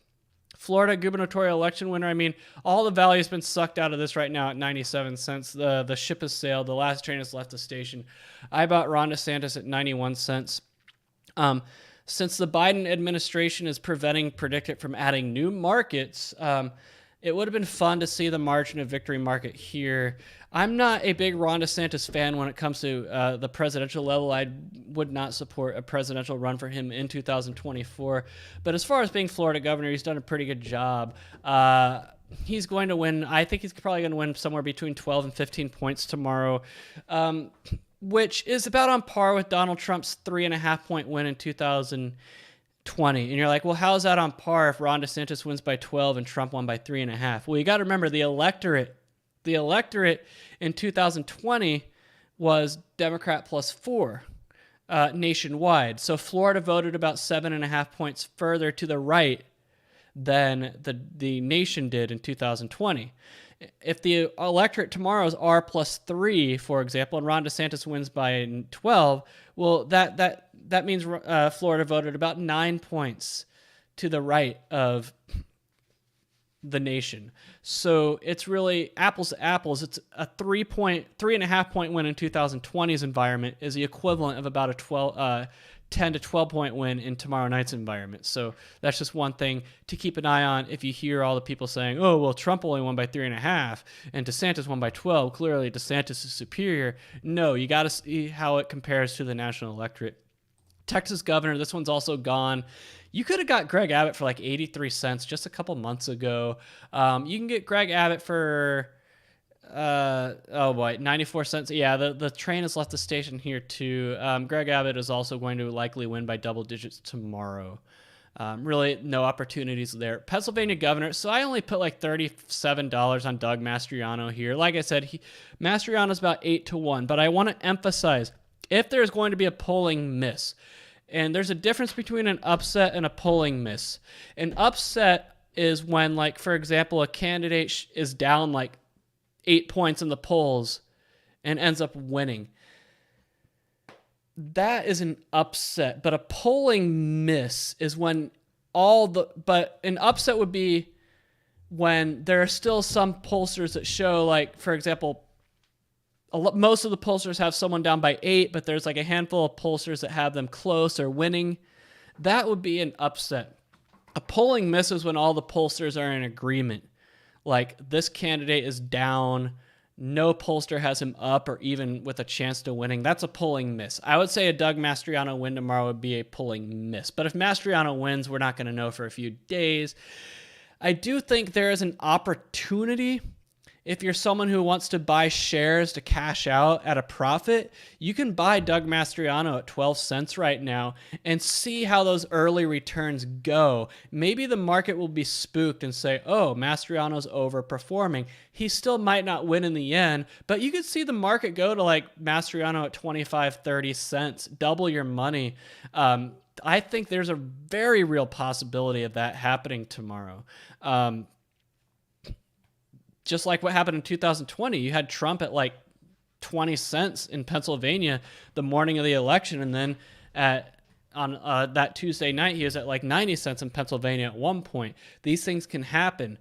Florida gubernatorial election winner. I mean, all the value has been sucked out of this right now at 97 cents. The ship has sailed. The last train has left the station. I bought Ron DeSantis at 91 cents. Since the Biden administration is preventing PredictIt from adding new markets, it would have been fun to see the margin of victory market here. I'm not a big Ron DeSantis fan when it comes to the presidential level. I would not support a presidential run for him in 2024. But as far as being Florida governor, he's done a pretty good job. He's going to win. I think he's probably going to win somewhere between 12 and 15 points tomorrow, which is about on par with Donald Trump's 3.5-point win in 2020. And you're like, well, how is that on par if Ron DeSantis wins by 12 and Trump won by 3.5? Well, you got to remember the electorate in 2020 was Democrat +4 nationwide. So Florida voted about 7.5 points further to the right than the nation did in 2020. If the electorate tomorrow is R+3, for example, and Ron DeSantis wins by 12, well, that means Florida voted about 9 points to the right of the nation. So it's really apples to apples. It's a 3.5 point win in 2020's environment is the equivalent of about a 10 to 12 point win in tomorrow night's environment. So that's just one thing to keep an eye on. If you hear all the people saying, oh, well, Trump only won by 3.5 and DeSantis won by 12, clearly DeSantis is superior. No, you got to see how it compares to the national electorate. Texas governor, this one's also gone. You could have got Greg Abbott for like 83 cents just a couple months ago. You can get Greg Abbott for 94 cents. Yeah, the train has left the station here too. Greg Abbott is also going to likely win by double digits tomorrow. Really no opportunities there. Pennsylvania governor. So I only put like $37 on Doug Mastriano here. Like I said, Mastriano's about 8-1, but I want to emphasize if there's going to be a polling miss, and there's a difference between an upset and a polling miss. An upset is when, like, for example, a candidate is down like 8 points in the polls and ends up winning. That is an upset, but a polling miss is when but an upset would be when there are still some pollsters that show, like, for example, most of the pollsters have someone down by 8, but there's like a handful of pollsters that have them close or winning. That would be an upset. A polling miss is when all the pollsters are in agreement. Like, this candidate is down, no pollster has him up or even with a chance to winning. That's a polling miss. I would say a Doug Mastriano win tomorrow would be a polling miss. But if Mastriano wins, we're not going to know for a few days. I do think there is an opportunity. If you're someone who wants to buy shares to cash out at a profit, you can buy Doug Mastriano at 12 cents right now and see how those early returns go. Maybe the market will be spooked and say, oh, Mastriano's overperforming. He still might not win in the end, but you could see the market go to like Mastriano at 25, 30 cents, double your money. I think there's a very real possibility of that happening tomorrow. Just like what happened in 2020, you had Trump at like 20 cents in Pennsylvania the morning of the election, and then on that Tuesday night, he was at like 90 cents in Pennsylvania at one point. These things can happen.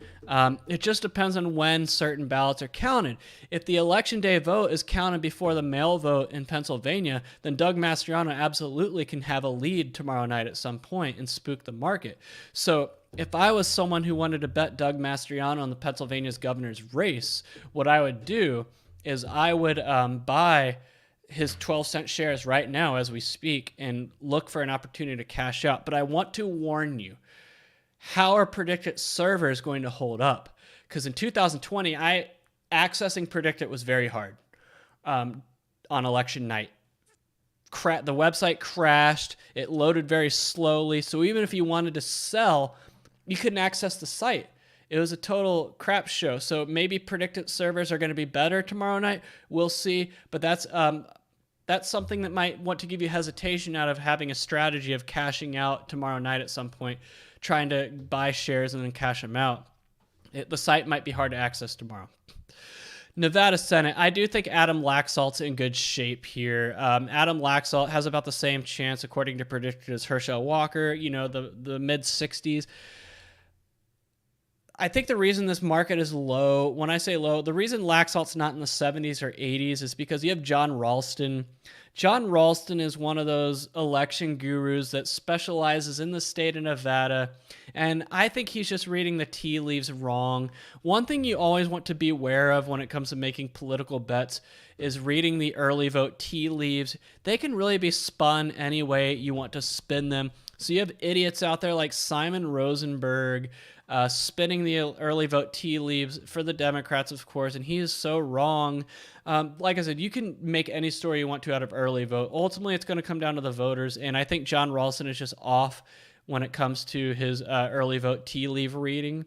It just depends on when certain ballots are counted. If the election day vote is counted before the mail vote in Pennsylvania, then Doug Mastriano absolutely can have a lead tomorrow night at some point and spook the market. So if I was someone who wanted to bet Doug Mastriano on the Pennsylvania's governor's race, what I would do is I would buy his 12-cent shares right now as we speak and look for an opportunity to cash out. But I want to warn you, how are predicted servers going to hold up? Because in 2020, accessing Predictit was very hard on election night. The website crashed. It loaded very slowly. So even if you wanted to sell, you couldn't access the site. It was a total crap show. So maybe Predictit servers are going to be better tomorrow night. We'll see. But that's something that might want to give you hesitation out of having a strategy of cashing out tomorrow night at some point, trying to buy shares and then cash them out. The site might be hard to access tomorrow. Nevada Senate, I do think Adam Laxalt's in good shape here. Adam Laxalt has about the same chance, according to Predictit, as Herschel Walker, the mid-60s. I think the reason this market is low, when I say low, the reason Laxalt's not in the 70s or 80s is because you have John Ralston. John Ralston is one of those election gurus that specializes in the state of Nevada, and I think he's just reading the tea leaves wrong. One thing you always want to be aware of when it comes to making political bets is reading the early vote tea leaves. They can really be spun any way you want to spin them. So you have idiots out there like Simon Rosenberg spinning the early vote tea leaves for the Democrats, of course, and he is so wrong. Like I said, you can make any story you want to out of early vote. Ultimately, it's going to come down to the voters, and I think John Ralston is just off when it comes to his early vote tea leaf reading.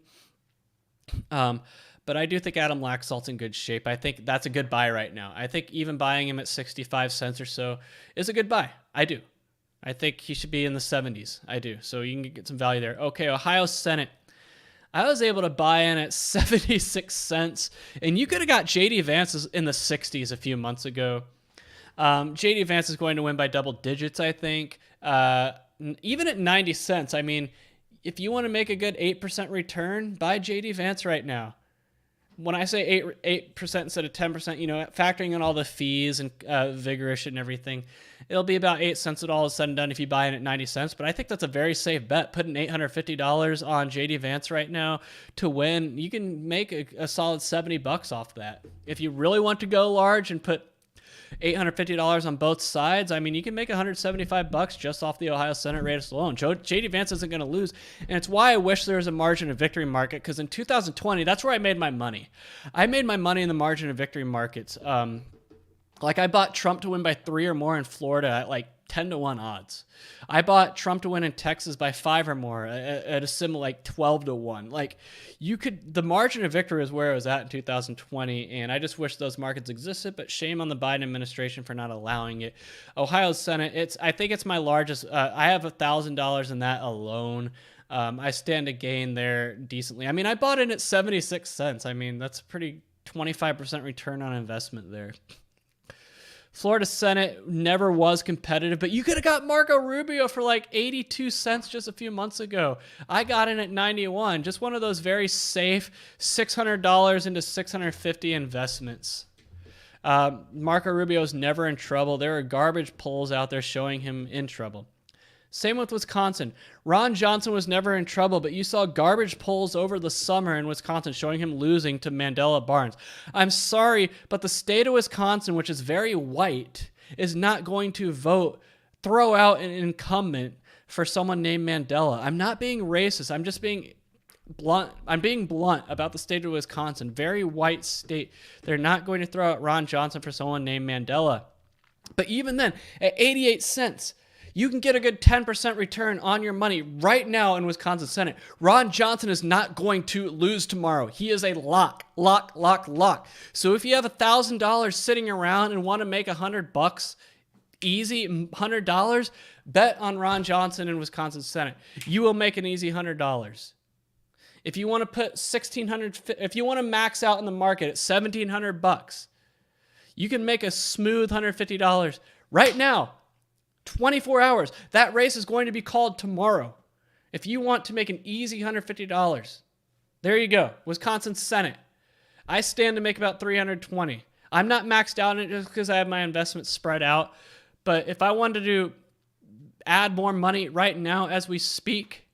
But I do think Adam Laxalt's in good shape. I think that's a good buy right now. I think even buying him at 65 cents or so is a good buy. I do. I think he should be in the 70s. I do. So you can get some value there. Okay, Ohio Senate. I was able to buy in at 76 cents, and you could have got J.D. Vance in the 60s a few months ago. J.D. Vance is going to win by double digits, I think. Even at 90 cents, I mean, if you want to make a good 8% return, buy J.D. Vance right now. When I say 8% instead of 10%, factoring in all the fees and vigorish and everything, it'll be about 8 cents at all is said and done if you buy in at 90 cents. But I think that's a very safe bet. Putting $850 on JD Vance right now to win, you can make a solid $70 off that. If you really want to go large and put $850 on both sides, I mean, you can make $175 just off the Ohio Senate race alone. JD Vance isn't going to lose, and it's why I wish there was a margin of victory market, because in 2020, that's where I made my money. I made my money in the margin of victory markets. Like I bought Trump to win by 3 or more in Florida at like 10-1 odds. I bought Trump to win in Texas by 5 or more at a similar like 12-1. Like the margin of victory is where it was at in 2020, and I just wish those markets existed, but shame on the Biden administration for not allowing it. Ohio Senate, I think it's my largest. I have $1,000 in that alone. I stand to gain there decently. I mean, I bought in at 76 cents. I mean, that's pretty 25% return on investment there. Florida Senate never was competitive, but you could have got Marco Rubio for like 82 cents just a few months ago. I got in at 91. Just one of those very safe $600 into $650 investments. Marco Rubio's never in trouble. There are garbage polls out there showing him in trouble. Same with Wisconsin. Ron Johnson was never in trouble, but you saw garbage polls over the summer in Wisconsin showing him losing to Mandela Barnes. I'm sorry, but the state of Wisconsin, which is very white, is not going to throw out an incumbent for someone named Mandela. I'm not being racist. I'm just being blunt. I'm being blunt about the state of Wisconsin. Very white state. They're not going to throw out Ron Johnson for someone named Mandela. But even then, at 88 cents, you can get a good 10% return on your money right now in Wisconsin Senate. Ron Johnson is not going to lose tomorrow. He is a lock. So if you have $1,000 sitting around and want to make $100 easy, $100, bet on Ron Johnson in Wisconsin Senate. You will make an easy $100. If you want to put if you want to max out in the market at $1,700, you can make a smooth $150 right now. 24 hours. That race is going to be called tomorrow. If you want to make an easy $150, there you go. Wisconsin Senate. I stand to make about $320. I'm not maxed out on it just because I have my investments spread out. But if I wanted to add more money right now as we speak,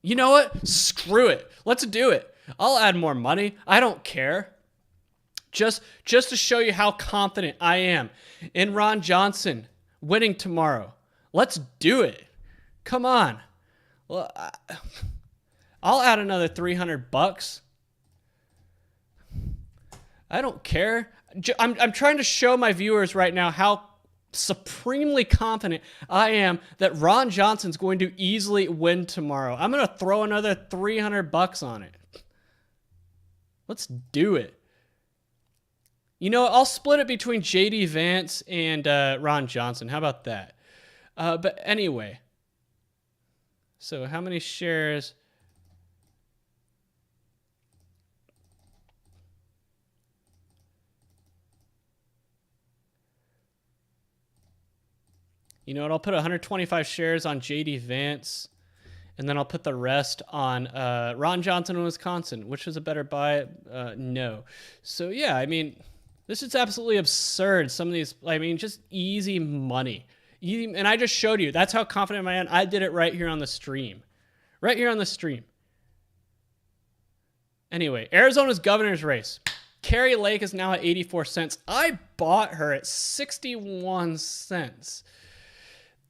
you know what? Screw it. Let's do it. I'll add more money. I don't care. Just to show you how confident I am in Ron Johnson winning tomorrow. Let's do it. Come on. Well, I'll add another $300. I don't care. I'm trying to show my viewers right now how supremely confident I am that Ron Johnson's going to easily win tomorrow. I'm going to throw another $300 on it. Let's do it. You know, I'll split it between JD Vance and Ron Johnson. How about that? But anyway, so how many shares? You know what? I'll put 125 shares on JD Vance, and then I'll put the rest on Ron Johnson in Wisconsin. Which was a better buy? No. So yeah, I mean, this is absolutely absurd. Some of these, I mean, just easy money. And I just showed you. That's how confident I am. I did it right here on the stream. Right here on the stream. Anyway, Arizona's governor's race. Carrie Lake is now at 84 cents. I bought her at 61 cents.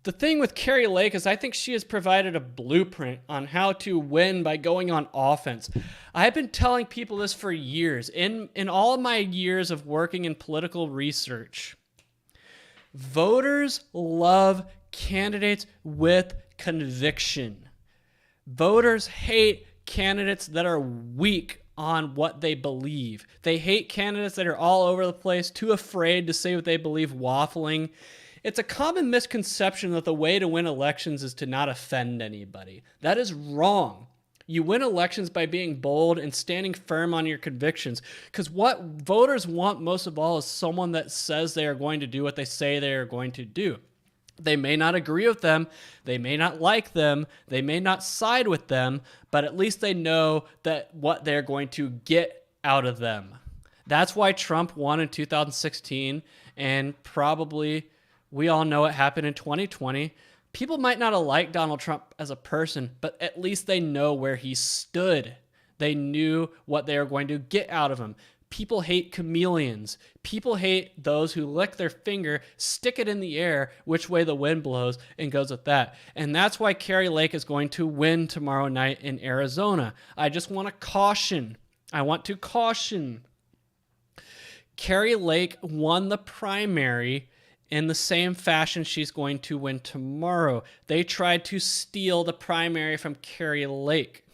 The thing with Carrie Lake is I think she has provided a blueprint on how to win by going on offense. I've been telling people this for years. In all of my years of working in political research, voters love candidates with conviction. Voters hate candidates that are weak on what they believe. They hate candidates that are all over the place, too afraid to say what they believe, waffling. It's a common misconception that the way to win elections is to not offend anybody. That is wrong. You win elections by being bold and standing firm on your convictions, because what voters want most of all is someone that says they are going to do what they say they are going to do. They may not agree with them, they may not like them, they may not side with them, but at least they know that what they're going to get out of them. That's why Trump won in 2016, and probably we all know what happened in 2020. People might not have liked Donald Trump as a person, but at least they know where he stood. They knew what they were going to get out of him. People hate chameleons. People hate those who lick their finger, stick it in the air, which way the wind blows, and goes with that. And that's why Carrie Lake is going to win tomorrow night in Arizona. I just want to caution. Carrie Lake won the primary in the same fashion she's going to win tomorrow. They tried to steal the primary from Carrie Lake.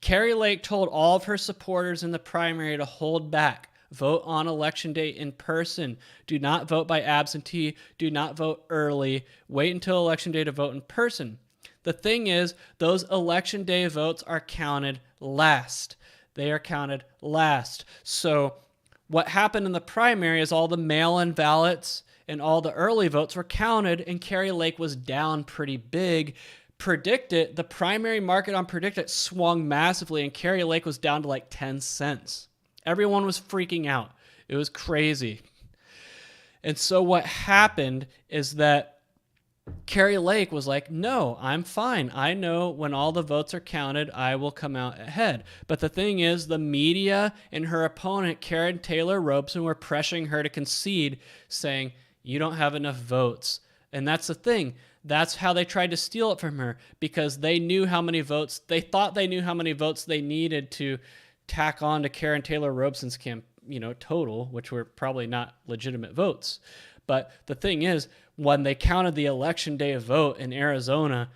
Carrie Lake told all of her supporters in the primary to hold back. Vote on election day in person. Do not vote by absentee. Do not vote early. Wait until election day to vote in person. The thing is, those election day votes are counted last. They are counted last. So What happened in the primary is all the mail-in ballots and all the early votes were counted, and Kari Lake was down pretty big. The primary market on PredictIt swung massively, and Kari Lake was down to like 10 cents. Everyone was freaking out. It was crazy. And so what happened is that Kari Lake was like, no, I'm fine. I know when all the votes are counted, I will come out ahead. But the thing is, the media and her opponent, Karen Taylor Robson, were pressuring her to concede, saying, you don't have enough votes. And that's the thing. That's how they tried to steal it from her, because they knew how many votes, they thought they knew how many votes they needed to tack on to Karen Taylor Robson's total, which were probably not legitimate votes. But the thing is, when they counted the election day vote in Arizona,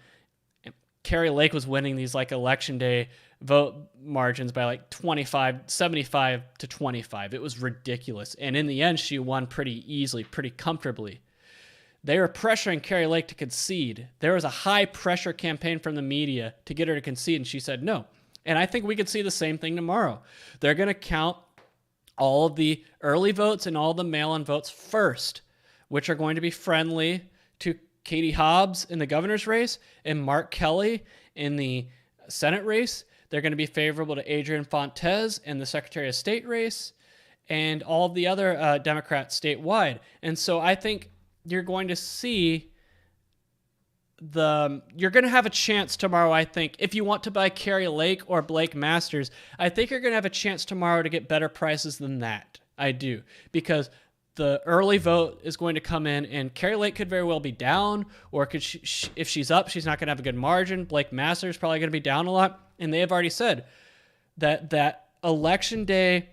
Kari Lake was winning these like election day vote margins by like 75 to 25. It was ridiculous. And in the end, she won pretty easily, pretty comfortably. They were pressuring Kari Lake to concede. There was a high pressure campaign from the media to get her to concede, and she said no. And I think we could see the same thing tomorrow. They're going to count all of the early votes and all the mail-in votes first, which are going to be friendly to Katie Hobbs in the governor's race and Mark Kelly in the Senate race. They're going to be favorable to Adrian Fontes in the Secretary of State race and all of the other Democrats statewide. And so I think you're going to see you're going to have a chance tomorrow, I think. If you want to buy Kari Lake or Blake Masters, I think you're going to have a chance tomorrow to get better prices than that. I do. Because the early vote is going to come in, and Kari Lake could very well be down, or if she's up, she's not going to have a good margin. Blake Masters is probably going to be down a lot, and they have already said that election day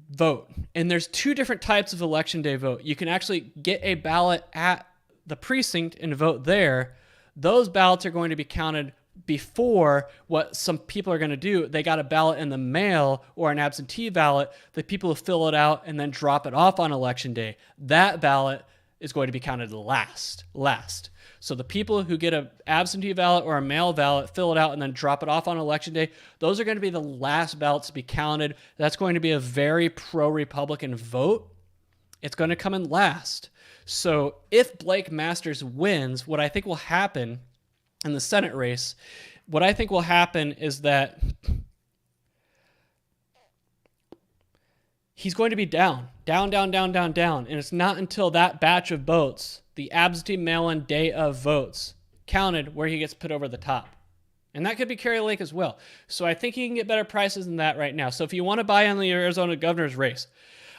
vote, and there's two different types of election day vote. You can actually get a ballot at the precinct and vote there. Those ballots are going to be counted before what some people are going to do. They got a ballot in the mail or an absentee ballot. The people who fill it out and then drop it off on election day, that ballot is going to be counted last. So the people who get an absentee ballot or a mail ballot, fill it out, and then drop it off on election day, those are going to be the last ballots to be counted. That's going to be a very pro-Republican vote. It's going to come in last. So if Blake Masters wins, what I think will happen in the Senate race, what I think will happen is that he's going to be down. And it's not until that batch of votes, the absentee mail-in day of votes, counted, where he gets put over the top. And that could be Kari Lake as well. So I think he can get better prices than that right now. So if you want to buy on the Arizona governor's race,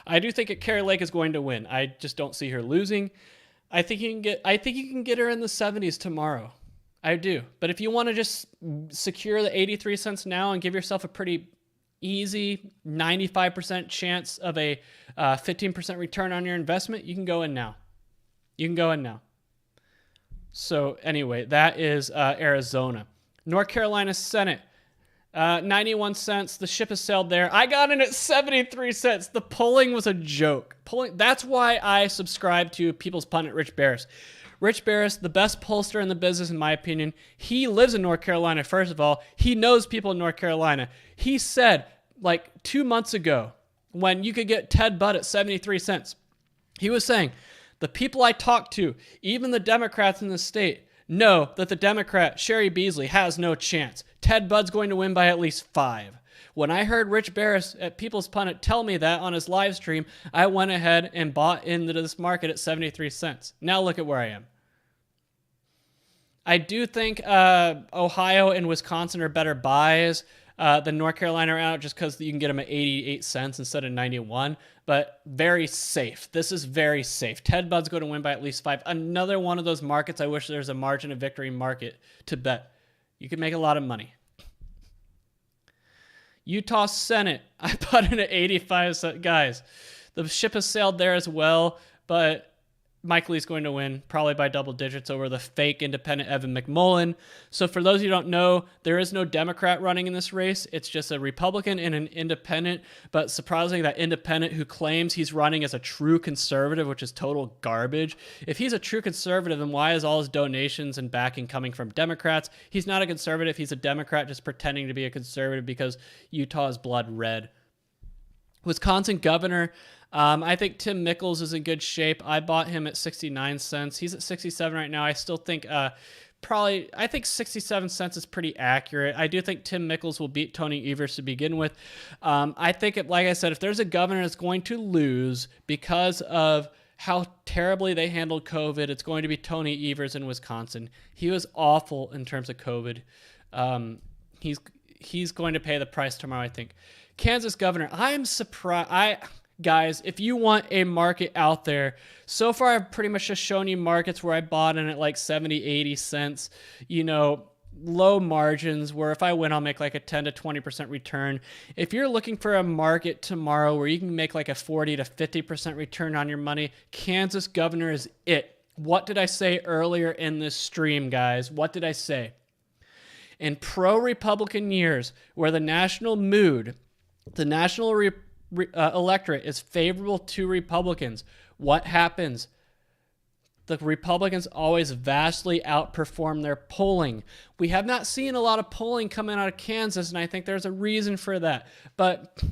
I do think that Kari Lake is going to win. I just don't see her losing. I think you can get her in the 70s tomorrow. I do. But if you want to just secure the 83 cents now and give yourself a pretty easy 95% chance of a 15% return on your investment, you can go in now. So anyway, that is Arizona. North Carolina Senate, 91 cents. The ship has sailed there. I got in at 73 cents. The polling was a joke. That's why I subscribe to People's Pundit Rich Barris. Rich Barris, the best pollster in the business, in my opinion. He lives in North Carolina, first of all. He knows people in North Carolina. He said, like 2 months ago, when you could get Ted Budd at 73 cents, he was saying, the people I talk to, even the Democrats in the state, know that the Democrat, Sherry Beasley, has no chance. Ted Budd's going to win by at least 5. When I heard Rich Barris at People's Pundit tell me that on his live stream, I went ahead and bought into this market at 73 cents. Now look at where I am. I do think Ohio and Wisconsin are better buys than North Carolina are out, just because you can get them at 88 cents instead of 91. But very safe. This is very safe. Ted Budd's going to win by at least 5. Another one of those markets I wish there's a margin of victory market to bet. You can make a lot of money. Utah Senate, I bought in at 85 cents. Guys, the ship has sailed there as well, but Mike Lee's going to win, probably by double digits over the fake independent Evan McMullen. So for those of you who don't know, there is no Democrat running in this race. It's just a Republican and an independent. But surprisingly, that independent who claims he's running as a true conservative, which is total garbage. If he's a true conservative, then why is all his donations and backing coming from Democrats? He's not a conservative. He's a Democrat just pretending to be a conservative because Utah is blood red. Wisconsin governor, I think Tim Mickles is in good shape. I bought him at 69 cents. He's at 67 right now. I still think I think 67 cents is pretty accurate. I do think Tim Mickles will beat Tony Evers to begin with. I think, like I said, if there's a governor that's going to lose because of how terribly they handled COVID, it's going to be Tony Evers in Wisconsin. He was awful in terms of COVID. He's going to pay the price tomorrow, I think. Kansas governor, I am surprised. Guys, if you want a market out there, so far I've pretty much just shown you markets where I bought in at like 70, 80 cents, low margins where if I win, I'll make like a 10 to 20% return. If you're looking for a market tomorrow where you can make like a 40 to 50% return on your money, Kansas governor is it. What did I say earlier in this stream, guys? What did I say? In pro-Republican years where the national mood, the national electorate is favorable to Republicans, what happens? The Republicans always vastly outperform their polling. We have not seen a lot of polling coming out of Kansas, and I think there's a reason for that. But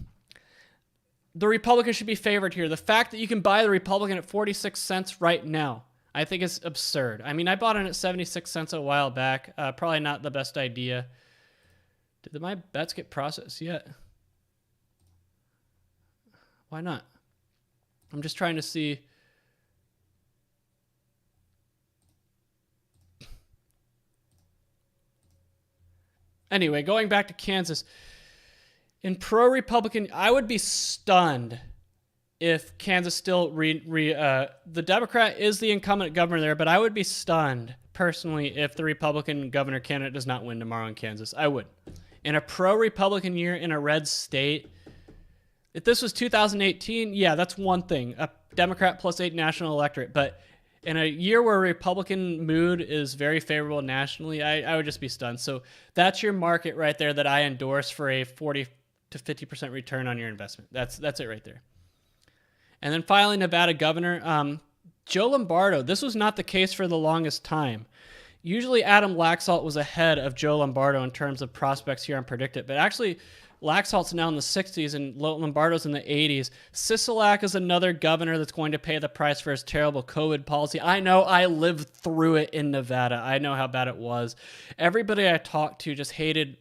the Republicans should be favored here. The fact that you can buy the Republican at 46 cents right now, I think is absurd. I mean, I bought it at 76 cents a while back. Probably not the best idea. Did my bets get processed yet? Why not? I'm just trying to see. Anyway, going back to Kansas. In pro-Republican, I would be stunned if Kansas still the Democrat is the incumbent governor there, but I would be stunned personally if the Republican governor candidate does not win tomorrow in Kansas. I would. In a pro-Republican year in a red state, if this was 2018, yeah, that's one thing. A Democrat plus 8 national electorate. But in a year where Republican mood is very favorable nationally, I would just be stunned. So that's your market right there that I endorse for a 40 to 50% return on your investment. That's it right there. And then finally, Nevada governor, Joe Lombardo. This was not the case for the longest time. Usually Adam Laxalt was ahead of Joe Lombardo in terms of prospects here on Predict It, but actually Laxalt's now in the 60s and Lombardo's in the 80s. Sisolak is another governor that's going to pay the price for his terrible COVID policy. I know, I lived through it in Nevada. I know how bad it was. Everybody I talked to just hated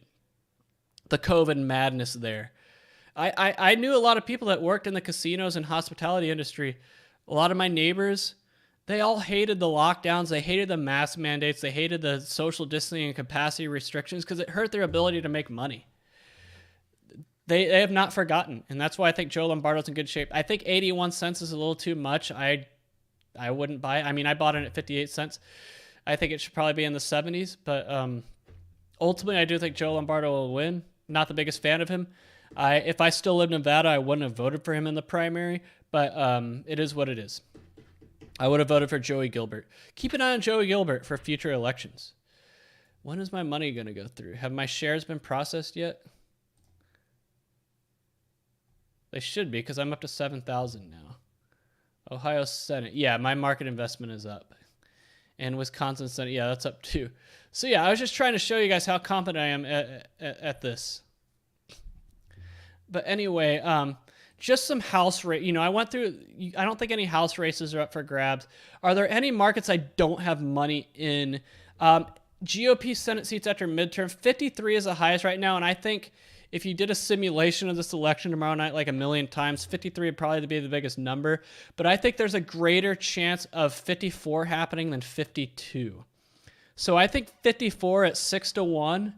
the COVID madness there. I knew a lot of people that worked in the casinos and hospitality industry. A lot of my neighbors, they all hated the lockdowns. They hated the mask mandates. They hated the social distancing and capacity restrictions because it hurt their ability to make money. They have not forgotten, and that's why I think Joe Lombardo's in good shape. I think 81 cents is a little too much. I wouldn't buy it. I mean, I bought it at 58 cents. I think it should probably be in the 70s, but ultimately I do think Joe Lombardo will win. Not the biggest fan of him. If I still lived in Nevada, I wouldn't have voted for him in the primary, but it is what it is. I would have voted for Joey Gilbert. Keep an eye on Joey Gilbert for future elections. When is my money going to go through? Have my shares been processed yet? They should be because I'm up to 7,000 now. Ohio Senate. Yeah, my market investment is up. And Wisconsin Senate. Yeah, that's up too. So yeah, I was just trying to show you guys how confident I am at this. But anyway, just some house race. I went through. I don't think any house races are up for grabs. Are there any markets I don't have money in? GOP Senate seats after midterm. 53 is the highest right now, and I think if you did a simulation of this election tomorrow night like a million times, 53 would probably be the biggest number. But I think there's a greater chance of 54 happening than 52. So I think 54 at 6-1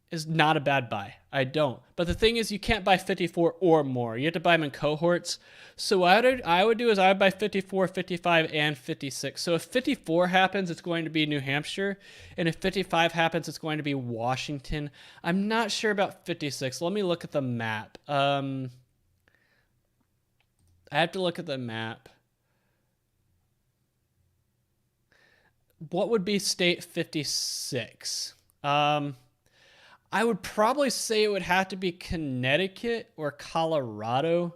is not a bad buy. I don't. But the thing is, you can't buy 54 or more. You have to buy them in cohorts. So what I would do is I would buy 54, 55, and 56. So if 54 happens, it's going to be New Hampshire. And if 55 happens, it's going to be Washington. I'm not sure about 56. Let me look at the map. I have to look at the map. What would be state 56? I would probably say it would have to be Connecticut or Colorado.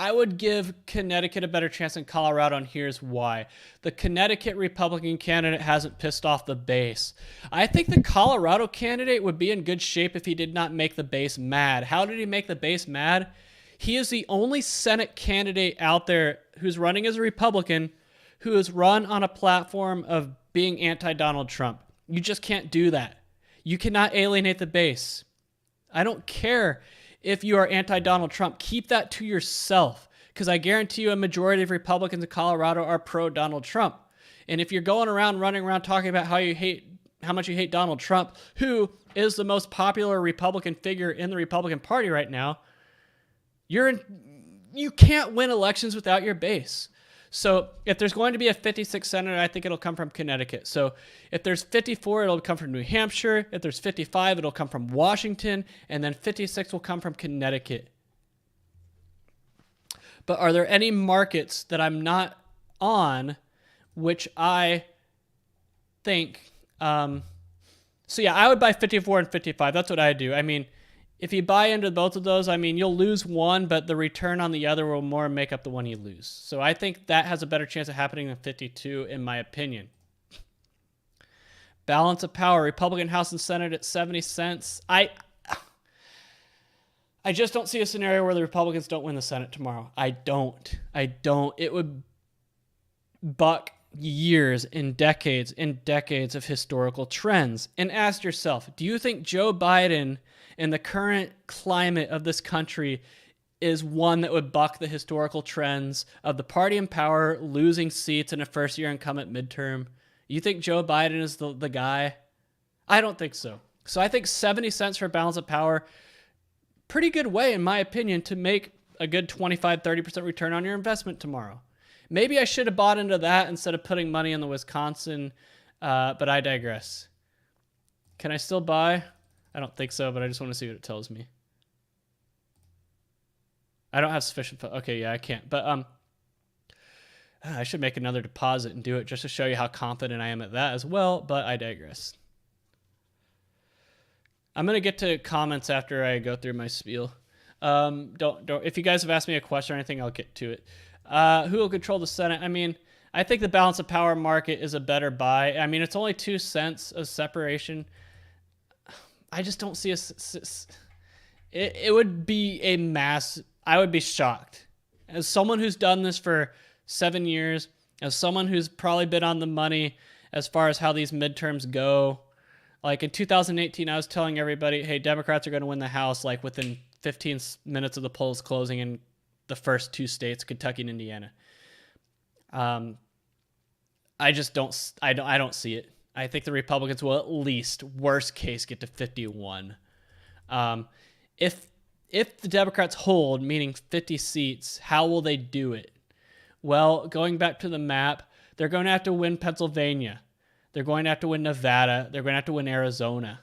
I would give Connecticut a better chance than Colorado, and here's why. The Connecticut Republican candidate hasn't pissed off the base. I think the Colorado candidate would be in good shape if he did not make the base mad. How did he make the base mad? He is the only Senate candidate out there who's running as a Republican who is run on a platform of being anti-Donald Trump. You just can't do that. You cannot alienate the base. I don't care if you are anti-Donald Trump. Keep that to yourself, because I guarantee you a majority of Republicans in Colorado are pro-Donald Trump. And if you're running around talking about how much you hate Donald Trump, who is the most popular Republican figure in the Republican Party right now, you can't win elections without your base. So if there's going to be a 56 senator, I think it'll come from Connecticut. So if there's 54, it'll come from New Hampshire. If there's 55, it'll come from Washington. And then 56 will come from Connecticut. But are there any markets that I'm not on, which I think... so yeah, I would buy 54 and 55. That's what I do. I mean, if you buy into both of those, I mean, you'll lose one, but the return on the other will more make up the one you lose. So I think that has a better chance of happening than 52, in my opinion. Balance of power, Republican House and Senate at 70 cents. I just don't see a scenario where the Republicans don't win the Senate tomorrow. I don't. It would buck years and decades of historical trends. And ask yourself, do you think Joe Biden in the current climate of this country is one that would buck the historical trends of the party in power losing seats in a first-year incumbent midterm? You think Joe Biden is the guy? I don't think so. So I think 70 cents for balance of power, pretty good way, in my opinion, to make a good 25-30% return on your investment tomorrow. Maybe I should have bought into that instead of putting money in the Wisconsin, but I digress. Can I still buy? I don't think so, but I just want to see what it tells me. I don't have sufficient... Okay, yeah, I can't. But I should make another deposit and do it just to show you how confident I am at that as well, but I digress. I'm going to get to comments after I go through my spiel. Don't. If you guys have asked me a question or anything, I'll get to it. Who will control the Senate? I mean, I think the balance of power market is a better buy. I mean, it's only 2 cents of separation. I just don't see it would be a mass. I would be shocked. As someone who's done this for 7 years, as someone who's probably been on the money as far as how these midterms go, like in 2018, I was telling everybody, hey, Democrats are going to win the House like within 15 minutes of the polls closing in the first 2 states, Kentucky and Indiana. I just don't. I don't see it. I think the Republicans will at least, worst case, get to 51. If the Democrats hold, meaning 50 seats, how will they do it? Well, going back to the map, they're going to have to win Pennsylvania. They're going to have to win Nevada. They're going to have to win Arizona.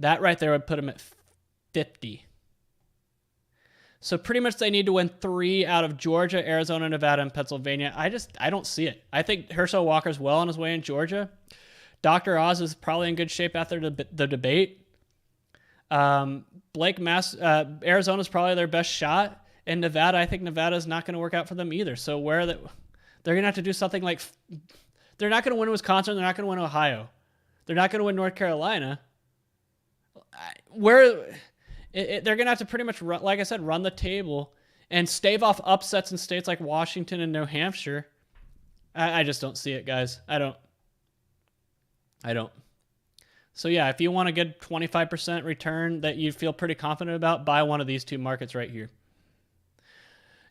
That right there would put them at 50. So pretty much they need to win 3 out of Georgia, Arizona, Nevada, and Pennsylvania. I don't see it. I think Herschel Walker's well on his way in Georgia. Dr. Oz is probably in good shape after the debate. Arizona's probably their best shot. And Nevada, I think Nevada's not going to work out for them either. So they're going to have to do something like... They're not going to win Wisconsin. They're not going to win Ohio. They're not going to win North Carolina. They're going to have to pretty much, like I said, run the table and stave off upsets in states like Washington and New Hampshire. I just don't see it, guys. I don't. So yeah, if you want a good 25% return that you feel pretty confident about, buy one of these 2 markets right here.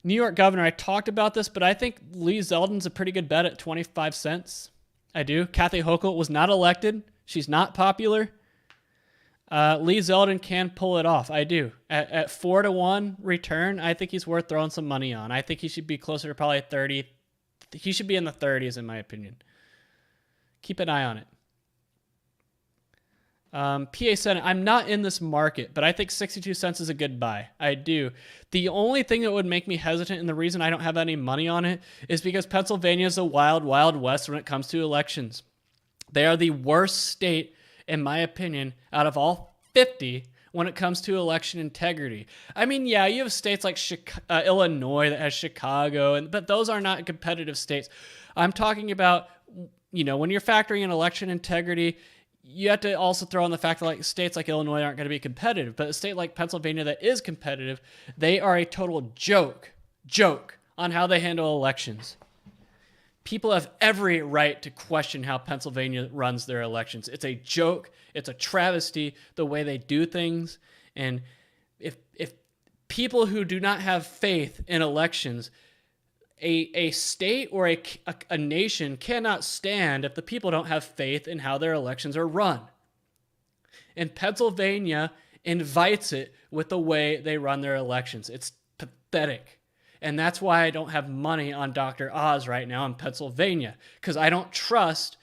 New York governor, I talked about this, but I think Lee Zeldin's a pretty good bet at 25 cents. I do. Kathy Hochul was not elected. She's not popular. Lee Zeldin can pull it off. I do. At 4-1 return, I think he's worth throwing some money on. I think he should be closer to probably 30. He should be in the 30s, in my opinion. Keep an eye on it. PA Senate, I'm not in this market, but I think 62 cents is a good buy. I do. The only thing that would make me hesitant, and the reason I don't have any money on it, is because Pennsylvania is a wild, wild west when it comes to elections. They are the worst state, in my opinion, out of all 50 when it comes to election integrity. I mean, yeah, you have states like Illinois that has Chicago, but those are not competitive states. I'm talking about, when you're factoring in election integrity, you have to also throw in the fact that like states like Illinois aren't going to be competitive, but a state like Pennsylvania that is competitive, they are a total joke on how they handle elections. People have every right to question how Pennsylvania runs their elections. It's a joke. It's a travesty, the way they do things. And if people who do not have faith in elections, a state or a nation cannot stand if the people don't have faith in how their elections are run. And Pennsylvania invites it with the way they run their elections. It's pathetic. And that's why I don't have money on Dr. Oz right now in Pennsylvania, because I don't trust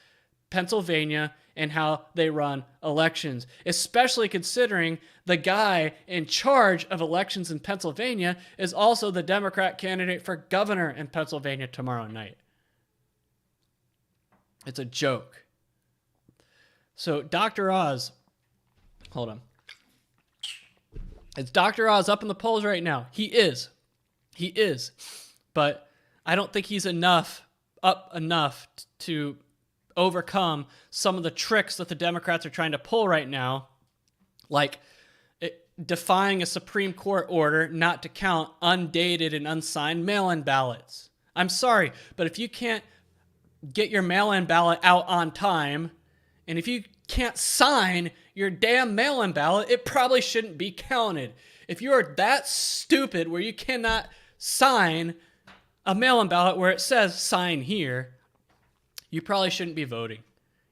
Pennsylvania and how they run elections, especially considering the guy in charge of elections in Pennsylvania is also the Democrat candidate for governor in Pennsylvania tomorrow night. It's a joke. So Dr. Oz, hold on. Is Dr. Oz up in the polls right now? He is. But I don't think he's up enough to overcome some of the tricks that the Democrats are trying to pull right now, like defying a Supreme Court order not to count undated and unsigned mail-in ballots. I'm sorry, but if you can't get your mail-in ballot out on time, and if you can't sign your damn mail-in ballot, it probably shouldn't be counted. If you are that stupid where you cannot sign a mail-in ballot where it says sign here, you probably shouldn't be voting.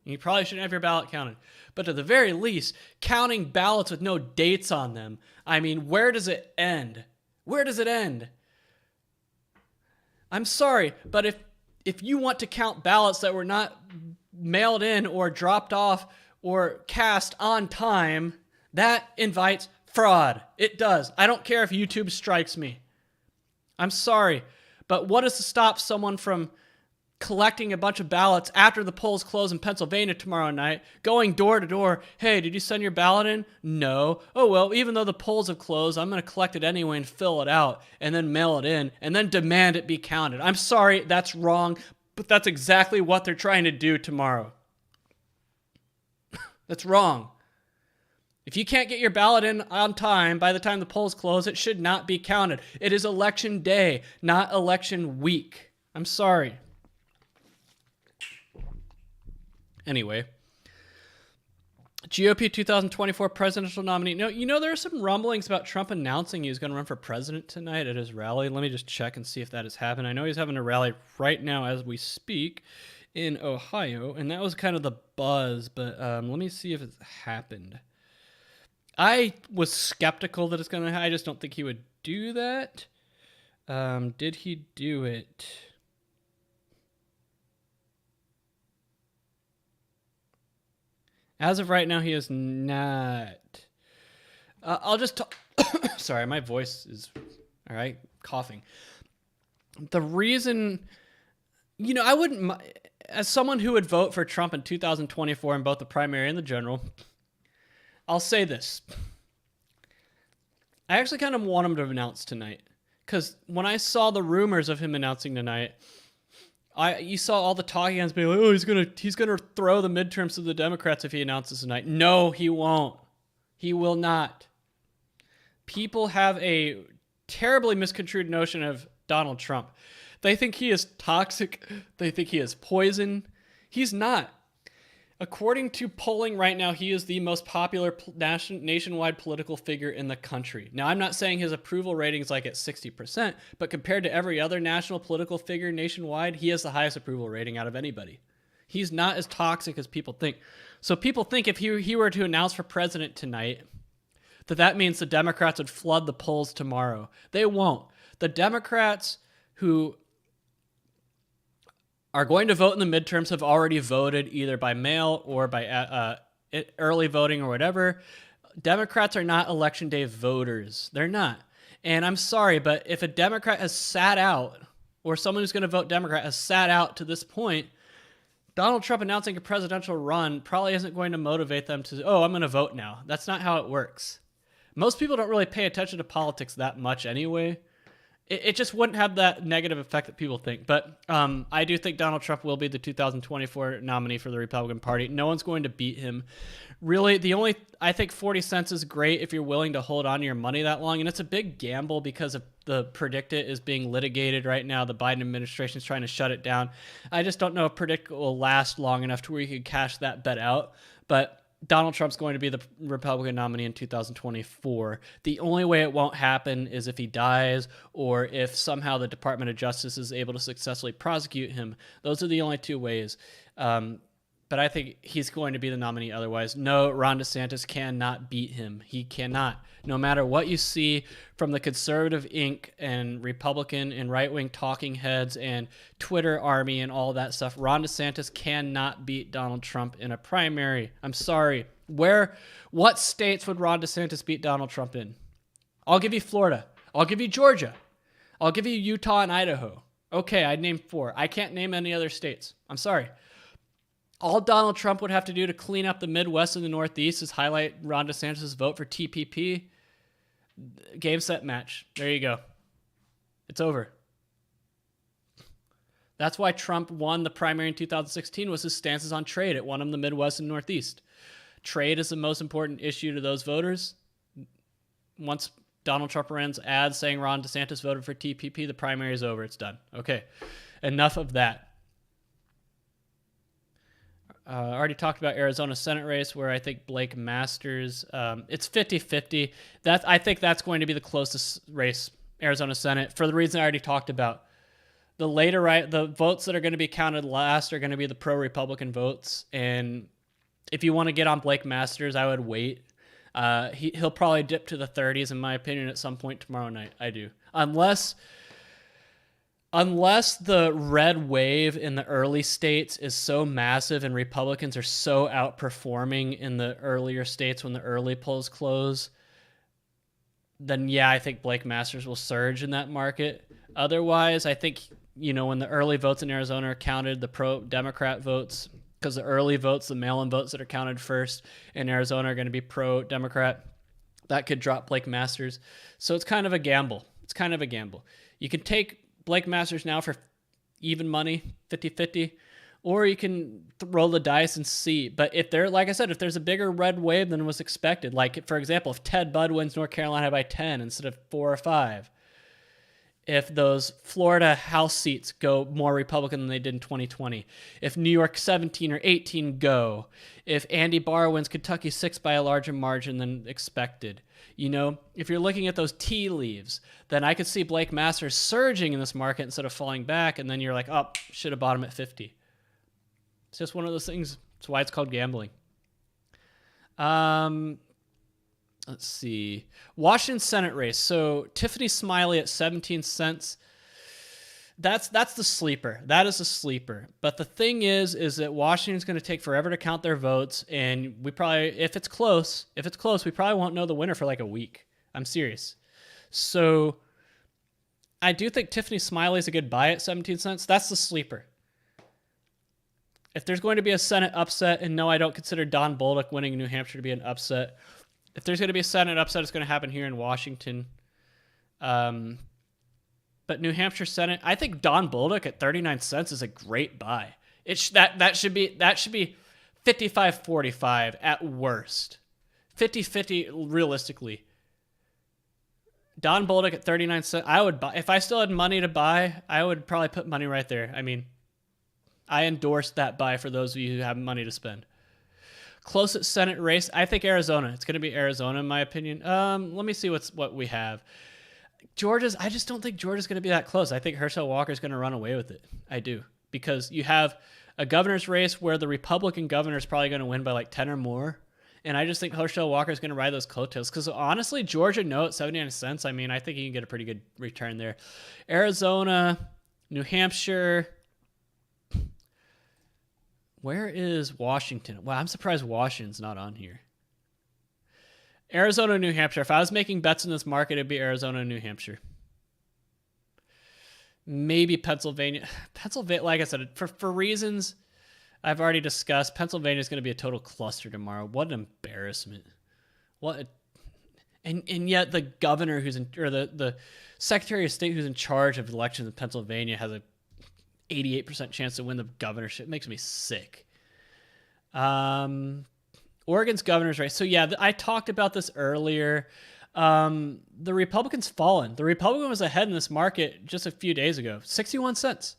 You probably shouldn't have your ballot counted. But at the very least, counting ballots with no dates on them, I mean, where does it end? Where does it end? I'm sorry, but if you want to count ballots that were not mailed in or dropped off or cast on time, that invites fraud. It does. I don't care if YouTube strikes me. I'm sorry, but what is to stop someone from collecting a bunch of ballots after the polls close in Pennsylvania tomorrow night, going door to door? Hey, did you send your ballot in? No. Oh, well, even though the polls have closed, I'm going to collect it anyway and fill it out and then mail it in and then demand it be counted. I'm sorry, that's wrong, but that's exactly what they're trying to do tomorrow. That's wrong. If you can't get your ballot in on time by the time the polls close, it should not be counted. It is election day, not election week. I'm sorry. Anyway, GOP 2024 presidential nominee. No, there are some rumblings about Trump announcing he was going to run for president tonight at his rally. Let me just check and see if that has happened. I know he's having a rally right now as we speak in Ohio, and that was kind of the buzz, but let me see if it's happened. I was skeptical that it's going to happen. I just don't think he would do that. Did he do it? As of right now, he is not. I'll just talk. Sorry, my voice is, all right, coughing. The reason, I wouldn't, as someone who would vote for Trump in 2024 in both the primary and the general, I'll say this. I actually kind of want him to announce tonight, because when I saw the rumors of him announcing tonight, you saw all the talking heads being like, oh, he's gonna throw the midterms to the Democrats if he announces tonight. No, he won't. He will not. People have a terribly misconstrued notion of Donald Trump. They think he is toxic. They think he is poison. He's not. According to polling right now, he is the most popular nationwide political figure in the country. Now, I'm not saying his approval rating is like at 60%, but compared to every other national political figure nationwide, he has the highest approval rating out of anybody. He's not as toxic as people think. So people think if he were to announce for president tonight, that means the Democrats would flood the polls tomorrow. They won't. The Democrats who are going to vote in the midterms have already voted either by mail or by early voting or whatever. Democrats are not election day voters. They're not. And I'm sorry, but if a Democrat has sat out, or someone who's going to vote Democrat has sat out to this point, Donald Trump announcing a presidential run probably isn't going to motivate them to, I'm going to vote now. That's not how it works. Most people don't really pay attention to politics that much anyway. It just wouldn't have that negative effect that people think. But I do think Donald Trump will be the 2024 nominee for the Republican Party. No one's going to beat him. Really, I think 40 cents is great if you're willing to hold on to your money that long. And it's a big gamble because of the PredictIt is being litigated right now. The Biden administration is trying to shut it down. I just don't know if PredictIt will last long enough to where you could cash that bet out. But Donald Trump's going to be the Republican nominee in 2024. The only way it won't happen is if he dies or if somehow the Department of Justice is able to successfully prosecute him. Those are the only two ways. But I think he's going to be the nominee otherwise. No, Ron DeSantis cannot beat him. He cannot. No matter what you see from the conservative Inc. and Republican and right-wing talking heads and Twitter army and all that stuff, Ron DeSantis cannot beat Donald Trump in a primary. I'm sorry. What states would Ron DeSantis beat Donald Trump in? I'll give you Florida. I'll give you Georgia. I'll give you Utah and Idaho. Okay, I'd name 4. I can't name any other states. I'm sorry. All Donald Trump would have to do to clean up the Midwest and the Northeast is highlight Ron DeSantis' vote for TPP. Game, set, match. There you go. It's over. That's why Trump won the primary in 2016 was his stances on trade. It won him the Midwest and Northeast. Trade is the most important issue to those voters. Once Donald Trump runs ads saying Ron DeSantis voted for TPP, the primary is over. It's done. Okay. Enough of that. I already talked about Arizona Senate race where I think Blake Masters, it's 50-50. I think that's going to be the closest race, Arizona Senate, for the reason I already talked about. The votes that are going to be counted last are going to be the pro-Republican votes. And if you want to get on Blake Masters, I would wait. He'll probably dip to the 30s, in my opinion, at some point tomorrow night. I do. Unless the red wave in the early states is so massive and Republicans are so outperforming in the earlier states when the early polls close, then yeah, I think Blake Masters will surge in that market. Otherwise, I think, when the early votes in Arizona are counted, the pro-Democrat votes, because the early votes, the mail-in votes that are counted first in Arizona are going to be pro-Democrat, that could drop Blake Masters. So it's kind of a gamble. You can take Blake Masters now for even money, 50-50, or you can roll the dice and see. But if there's a bigger red wave than was expected, like, for example, if Ted Budd wins North Carolina by 10 instead of 4 or 5, if those Florida House seats go more Republican than they did in 2020, if New York 17 or 18 go, if Andy Barr wins Kentucky 6 by a larger margin than expected, if you're looking at those tea leaves, then I could see Blake Masters surging in this market instead of falling back, and then you're like, oh, should have bought him at 50. It's just one of those things. That's why it's called gambling. Let's see. Washington Senate race. So Tiffany Smiley at 17 cents. That's the sleeper. That is a sleeper. But the thing is that Washington's going to take forever to count their votes, and we probably, if it's close, we probably won't know the winner for like a week. I'm serious. So I do think Tiffany Smiley's a good buy at 17 cents. That's the sleeper. If there's going to be a Senate upset, and no, I don't consider Don Bolduc winning New Hampshire to be an upset. If there's going to be a Senate upset, it's going to happen here in Washington. But New Hampshire Senate, I think Don Bolduc at 39 cents is a great buy. That should be 55-45 at worst. 50-50 realistically. Don Bolduc at 39 cents, I would buy. If I still had money to buy, I would probably put money right there. I mean, I endorse that buy for those of you who have money to spend. Closest Senate race, I think Arizona. It's going to be Arizona in my opinion. Let me see what we have. I just don't think Georgia's going to be that close. I think Herschel Walker's going to run away with it. I do. Because you have a governor's race where the Republican governor is probably going to win by like 10 or more. And I just think Herschel Walker's going to ride those coattails. Because honestly, Georgia, no, at 79 cents. I mean, I think you can get a pretty good return there. Arizona, New Hampshire. Where is Washington? Well, I'm surprised Washington's not on here. Arizona, New Hampshire. If I was making bets in this market, it'd be Arizona, New Hampshire. Maybe Pennsylvania. Pennsylvania, like I said, for reasons I've already discussed, Pennsylvania is going to be a total cluster tomorrow. What an embarrassment. And yet the governor or the secretary of state who's in charge of elections in Pennsylvania has a 88% chance to win the governorship. It makes me sick. Oregon's governor's race. So yeah, I talked about this earlier. The Republican's fallen. The Republican was ahead in this market just a few days ago, 61 cents.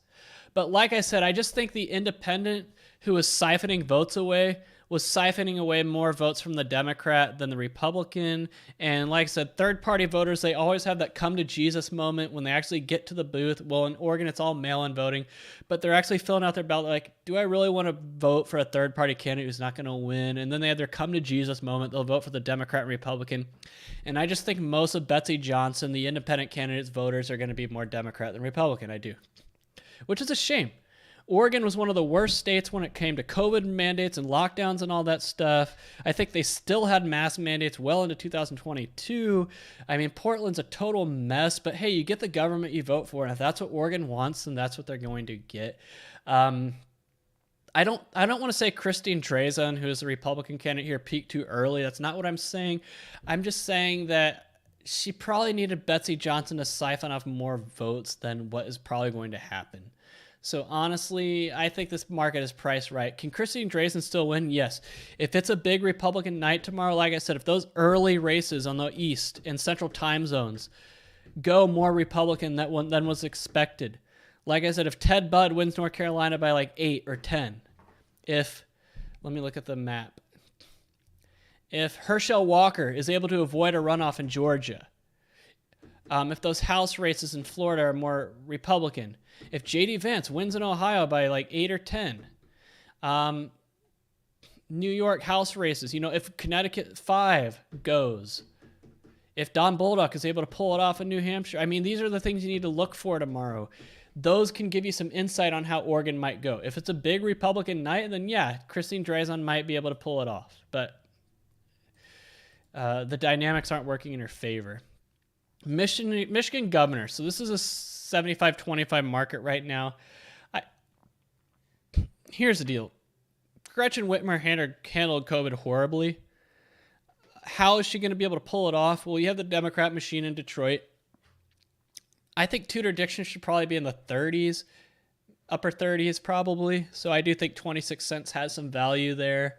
But like I said, I just think the independent who was siphoning votes away was siphoning away more votes from the Democrat than the Republican. And like I said, third-party voters, they always have that come-to-Jesus moment when they actually get to the booth. Well, in Oregon, it's all mail-in voting, but they're actually filling out their ballot like, do I really want to vote for a third-party candidate who's not going to win? And then they have their come-to-Jesus moment. They'll vote for the Democrat and Republican. And I just think most of Betsy Johnson, the independent candidates' voters, are going to be more Democrat than Republican. I do. Which is a shame. Oregon was one of the worst states when it came to COVID mandates and lockdowns and all that stuff. I think they still had mask mandates well into 2022. I mean, Portland's a total mess, but hey, you get the government you vote for, and if that's what Oregon wants, then that's what they're going to get. I don't want to say Christine Drazan, who is the Republican candidate here, peaked too early. That's not what I'm saying. I'm just saying that she probably needed Betsy Johnson to siphon off more votes than what is probably going to happen. So honestly, I think this market is priced right. Can Christine Drazan still win? Yes. If it's a big Republican night tomorrow, like I said, if those early races on the East and Central time zones go more Republican than was expected, like I said, if Ted Budd wins North Carolina by like 8 or 10, let me look at the map. If Herschel Walker is able to avoid a runoff in Georgia, if those House races in Florida are more Republican, if J.D. Vance wins in Ohio by like 8 or 10, New York House races, if Connecticut 5 goes, if Don Bolduc is able to pull it off in New Hampshire, I mean, these are the things you need to look for tomorrow. Those can give you some insight on how Oregon might go. If it's a big Republican night, then yeah, Christine Drazan might be able to pull it off. But the dynamics aren't working in her favor. Michigan governor. So this is a 75-25 market right now. Here's the deal. Gretchen Whitmer handled COVID horribly. How is she going to be able to pull it off? Well, you have the Democrat machine in Detroit. I think Tudor Dixon should probably be in the 30s, upper 30s probably. So I do think 26 cents has some value there.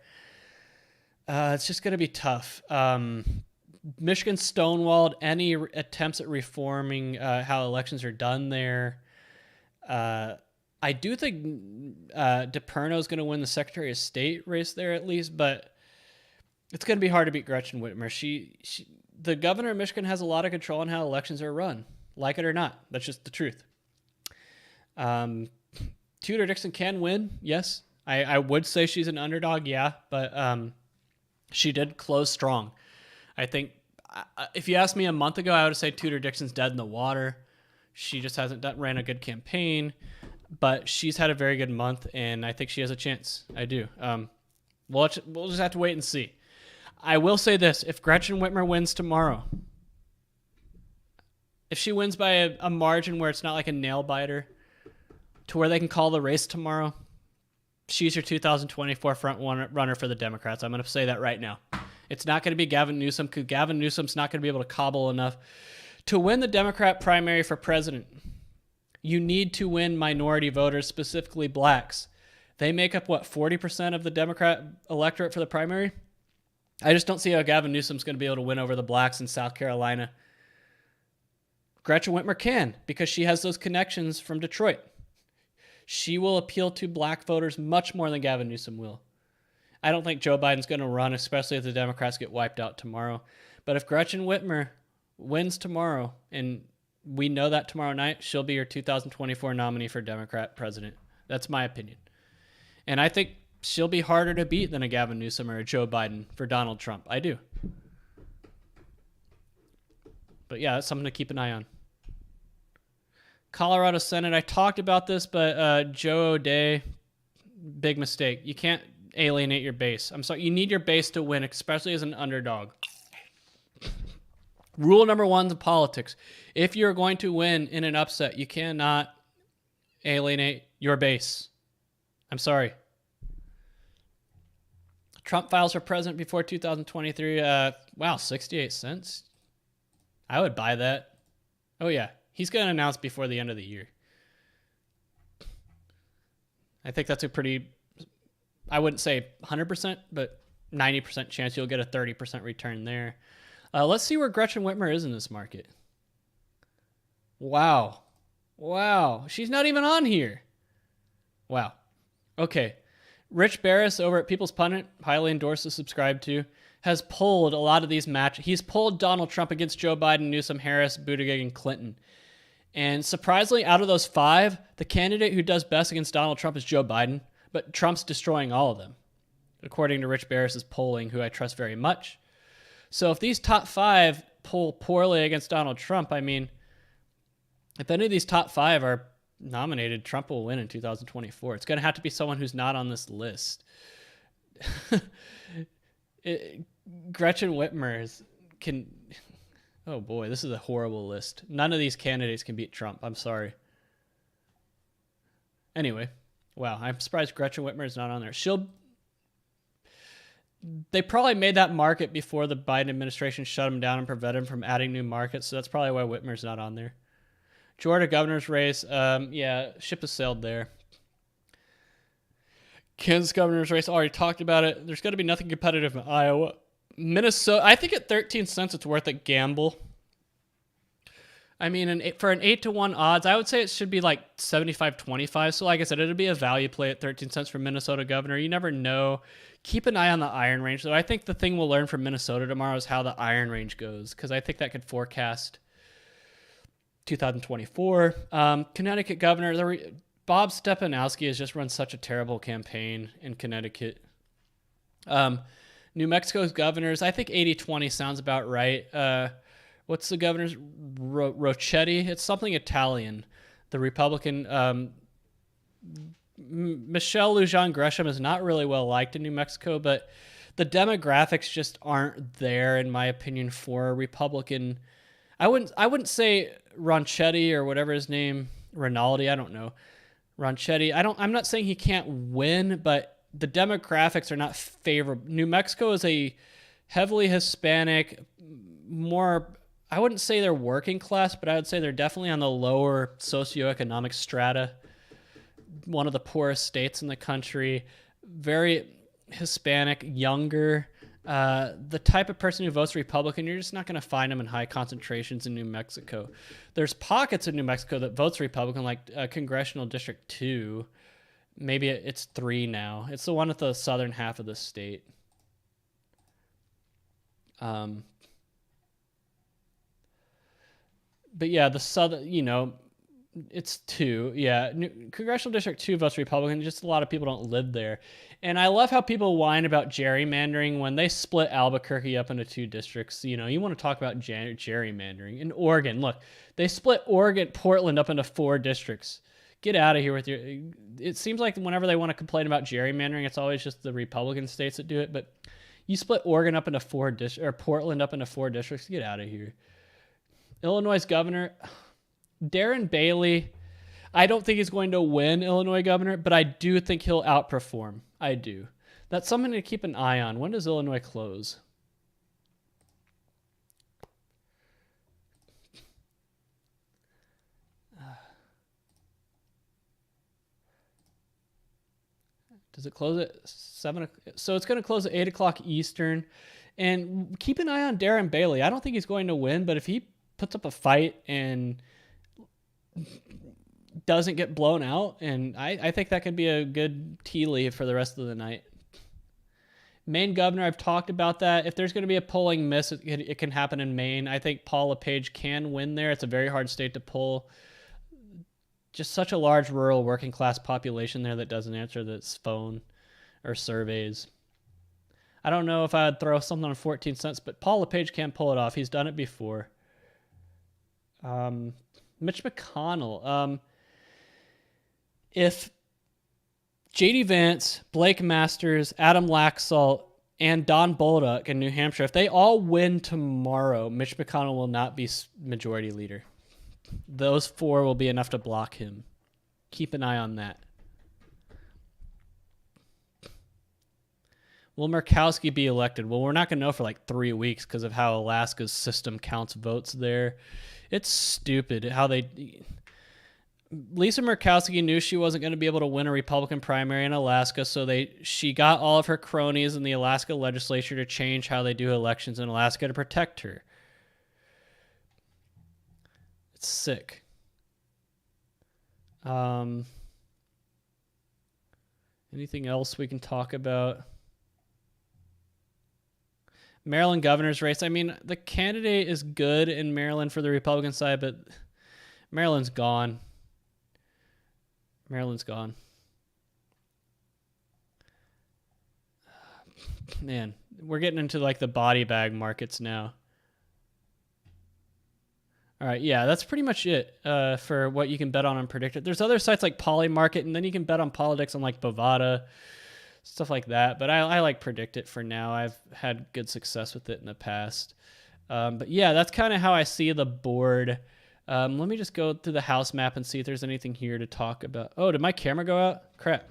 It's just going to be tough. Michigan stonewalled any attempts at reforming how elections are done there. I do think DePerno is going to win the Secretary of State race there at least, but it's going to be hard to beat Gretchen Whitmer. The governor of Michigan has a lot of control on how elections are run, like it or not. That's just the truth. Tudor Dixon can win, yes. I would say she's an underdog, yeah, but she did close strong. I think if you asked me a month ago, I would say Tudor Dixon's dead in the water. She just hasn't ran a good campaign, but she's had a very good month, and I think she has a chance. I do. We'll just have to wait and see. I will say this. If Gretchen Whitmer wins tomorrow, if she wins by a margin where it's not like a nail-biter, to where they can call the race tomorrow, she's your 2024 front runner for the Democrats. I'm going to say that right now. It's not going to be Gavin Newsom, because Gavin Newsom's not going to be able to cobble enough. To win the Democrat primary for president, you need to win minority voters, specifically blacks. They make up, 40% of the Democrat electorate for the primary? I just don't see how Gavin Newsom's going to be able to win over the blacks in South Carolina. Gretchen Whitmer can, because she has those connections from Detroit. She will appeal to black voters much more than Gavin Newsom will. I don't think Joe Biden's going to run, especially if the Democrats get wiped out tomorrow. But if Gretchen Whitmer wins tomorrow, and we know that tomorrow night, she'll be your 2024 nominee for Democrat president. That's my opinion. And I think she'll be harder to beat than a Gavin Newsom or a Joe Biden for Donald Trump. I do. But yeah, that's something to keep an eye on. Colorado Senate, I talked about this, but Joe O'Dea, big mistake. You can't alienate your base. I'm sorry. You need your base to win, especially as an underdog. Rule number one in politics. If you're going to win in an upset, you cannot alienate your base. I'm sorry. Trump files for president before 2023. 68 cents. I would buy that. Oh, yeah. He's going to announce before the end of the year. I think that's a pretty, I wouldn't say 100%, but 90% chance you'll get a 30% return there. Let's see where Gretchen Whitmer is in this market. Wow. She's not even on here. Wow. Okay. Rich Barris over at People's Pundit, highly endorsed to subscribe to, has pulled a lot of these matches. He's pulled Donald Trump against Joe Biden, Newsom, Harris, Buttigieg, and Clinton. And surprisingly, out of those 5, the candidate who does best against Donald Trump is Joe Biden, but Trump's destroying all of them, according to Rich Barris's polling, who I trust very much. So if these top 5 pull poorly against Donald Trump, I mean, if any of these top 5 are nominated, Trump will win in 2024. It's going to have to be someone who's not on this list. Gretchen Whitmer can... Oh boy, this is a horrible list. None of these candidates can beat Trump. I'm sorry. Anyway, wow, I'm surprised Gretchen Whitmer is not on there. They probably made that market before the Biden administration shut him down and prevented him from adding new markets, so that's probably why Whitmer's not on there. Georgia governor's race, yeah, ship has sailed there. Kansas governor's race, already talked about it. There's going to be nothing competitive in Iowa. Minnesota, I think at 13 cents it's worth a gamble. I mean, for an 8-1 odds, I would say it should be like 75-25. So like I said, it'll be a value play at 13 cents for Minnesota governor. You never know. Keep an eye on the Iron Range, though. I think the thing we'll learn from Minnesota tomorrow is how the Iron Range goes, because I think that could forecast 2024. Connecticut governor, Bob Stepanowski has just run such a terrible campaign in Connecticut. New Mexico's governors, I think 80-20 sounds about right. What's the governor's? Rocchetti? It's something Italian. The Republican. Michelle Lujan Gresham is not really well liked in New Mexico, but the demographics just aren't there, in my opinion, for a Republican. I wouldn't say Ronchetti or whatever his name, Rinaldi, I don't know. Ronchetti, I'm not saying he can't win, but the demographics are not favorable. New Mexico is a heavily Hispanic, more, I wouldn't say they're working class, but I would say they're definitely on the lower socioeconomic strata. One of the poorest states in the country, very Hispanic, younger. The type of person who votes Republican, you're just not going to find them in high concentrations in New Mexico. There's pockets in New Mexico that votes Republican, like Congressional District 2. Maybe it's 3 now. It's the one at the southern half of the state. But yeah, the southern, it's 2. Yeah, Congressional District 2 votes Republican. Just a lot of people don't live there. And I love how people whine about gerrymandering when they split Albuquerque up into 2 districts. You want to talk about gerrymandering. In Oregon, look, they split Portland up into 4 districts. Get out of here with your... It seems like whenever they want to complain about gerrymandering, it's always just the Republican states that do it. But you split Oregon up into 4 districts, or Portland up into 4 districts. Get out of here. Illinois governor, Darren Bailey. I don't think he's going to win Illinois governor, but I do think he'll outperform. I do. That's something to keep an eye on. When does Illinois close? Does it close at 7? So it's going to close at 8 o'clock Eastern. And keep an eye on Darren Bailey. I don't think he's going to win, but if he puts up a fight and doesn't get blown out, and I think that could be a good tea leaf for the rest of the night. Maine governor, I've talked about that. If there's going to be a polling miss, it can happen in Maine. I think Paul LePage can win there. It's a very hard state to pull. Just such a large rural working class population there that doesn't answer this phone or surveys. I don't know if I'd throw something on 14 cents, but Paul LePage can't pull it off. He's done it before. Mitch McConnell. If J.D. Vance, Blake Masters, Adam Laxalt, and Don Bolduc in New Hampshire, if they all win tomorrow, Mitch McConnell will not be majority leader. Those 4 will be enough to block him. Keep an eye on that. Will Murkowski be elected? Well, we're not going to know for like 3 weeks because of how Alaska's system counts votes there. It's stupid how they... Lisa Murkowski knew she wasn't going to be able to win a Republican primary in Alaska, so she got all of her cronies in the Alaska legislature to change how they do elections in Alaska to protect her. It's sick. Anything else we can talk about? Maryland governor's race. I mean, the candidate is good in Maryland for the Republican side, but Maryland's gone. Maryland's gone. Man, we're getting into like the body bag markets now. All right, yeah, that's pretty much it for what you can bet on Predicted. There's other sites like Polymarket, and then you can bet on politics on like Bovada, stuff like that. But I like Predict It for now. I've had good success with it in the past. But yeah, that's kind of how I see the board. Let me just go through the house map and see if there's anything here to talk about. Oh, did my camera go out? Crap.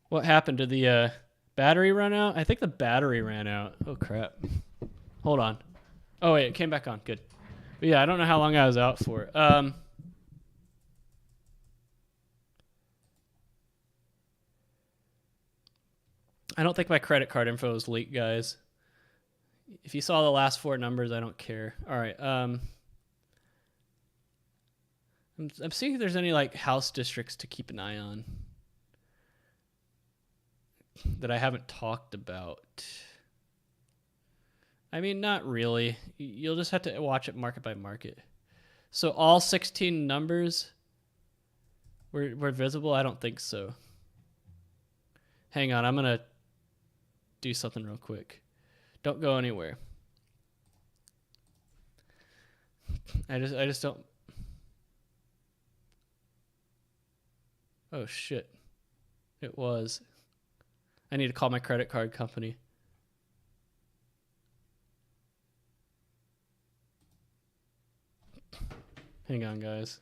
What happened? Did the battery run out? I think the battery ran out. Oh, crap. Hold on. Oh, wait, it came back on. Good. But yeah, I don't know how long I was out for. I don't think my credit card info is leaked, guys. If you saw the last 4 numbers, I don't care. All right. I'm seeing if there's any like house districts to keep an eye on that I haven't talked about. I mean, not really. You'll just have to watch it market by market. So all 16 numbers were visible? I don't think so. Hang on, I'm going to do something real quick. Don't go anywhere. I just don't... Oh, shit. It was. I need to call my credit card company. Hang on, guys.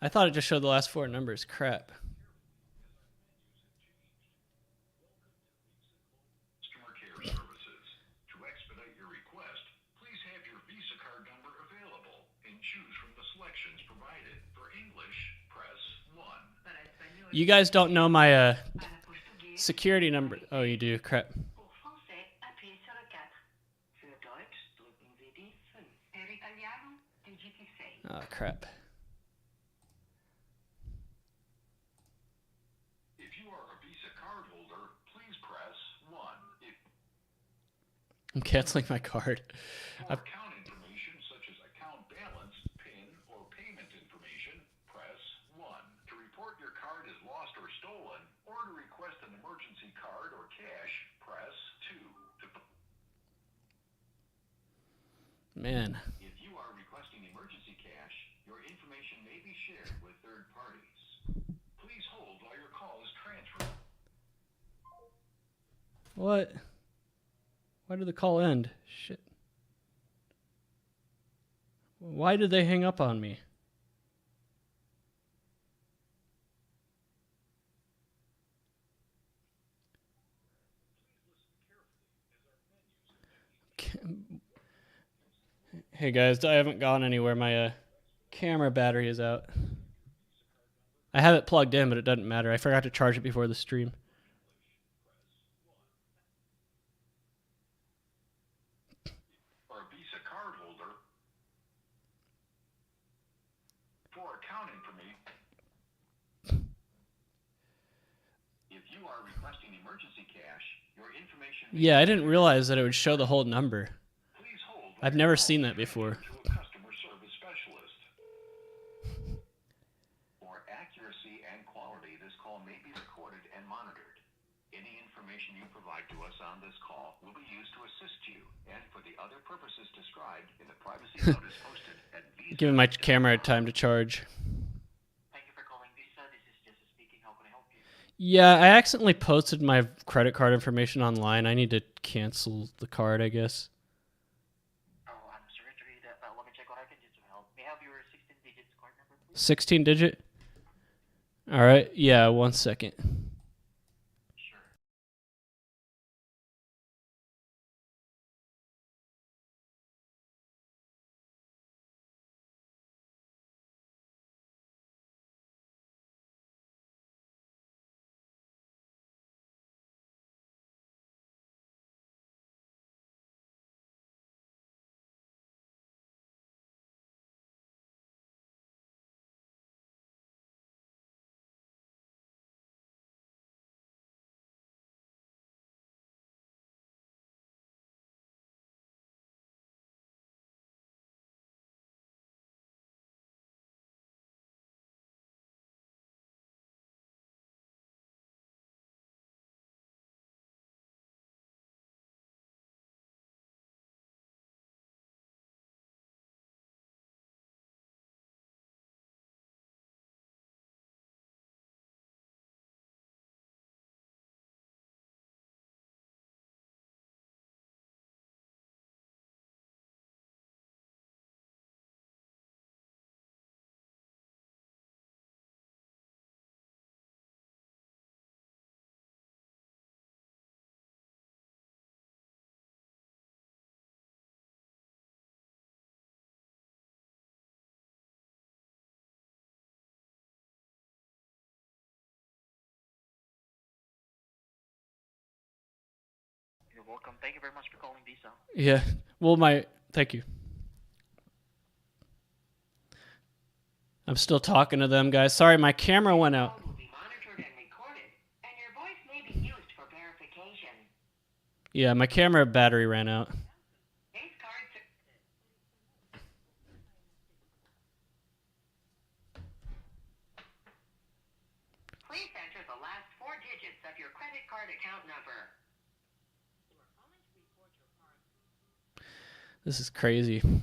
I thought it just showed the last 4 numbers. Crap. Customer care services. To expedite your request, please have your Visa card number available and choose from the selections provided. For English, press 1. You guys don't know my security number. Oh, you do. Crap. Pour français, appuyez sur le 4. Für Deutsch, drücken Sie die 5. Per italiano, digiti 6. Oh, crap. I'm canceling my card. For account information such as account balance, PIN, or payment information, press 1. To report your card is lost or stolen, or to request an emergency card or cash, press 2. Man. If you are requesting emergency cash, your information may be shared with third parties. Please hold while your call is transferred. What? Why did the call end? Shit. Why did they hang up on me? Hey guys, I haven't gone anywhere. My camera battery is out. I have it plugged in, but it doesn't matter. I forgot to charge it before the stream. Yeah, I didn't realize that it would show the whole number. I've never seen that before. For accuracy and quality, this call may be recorded and monitored. Any information you provide to us on this call will be used to assist you and for the other purposes described in the privacy notice posted at Visa. Giving my camera time to charge. Thank you for calling Visa. This is Joseph speaking. How can I help you? Yeah, I accidentally posted my credit card information online. I need to cancel the card, I guess. Oh, I'm sorry to hear that. Let me check what I can do to help. May I have your 16 digits card number, please? 16 digit? All right. Yeah, 1 second. Sure. You're welcome. Thank you very much for calling Visa. Yeah. Well, thank you. I'm still talking to them, guys. Sorry, my camera went out. Call will be monitored and recorded, and your voice may be used for verification. Yeah, my camera battery ran out. These cards are... Please enter the last 4 digits of your credit card account number. This is crazy. Please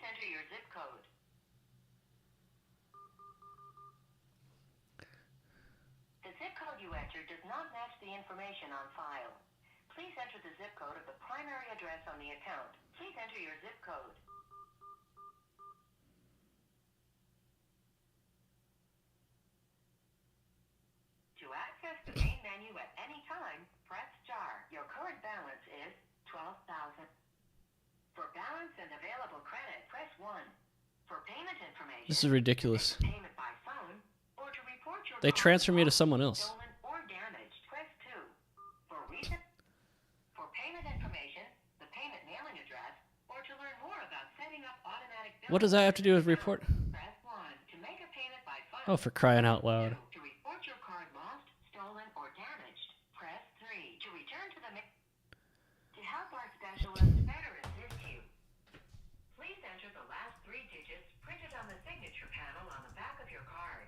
enter your zip code. The zip code you entered does not match the information on file. Please enter the zip code of the primary address on the account. Please enter your zip code. To access the main menu at any time, press star. Your current balance is $12,000. For balance and available credit, press 1. For payment information, This is ridiculous. make payment by phone, or to report your They card transfer me to lost, someone else. stolen, or damaged, press 2. For payment information, the payment mailing address, or to learn more about setting up automatic billing. What does that have to do with report? Press 1 to make a payment by phone. Oh, for crying out loud. 2 to report your card lost, stolen, or damaged. Press 3 to return to the to help our specialists better assist you. Please enter the last 3 digits printed on the signature panel on the back of your card.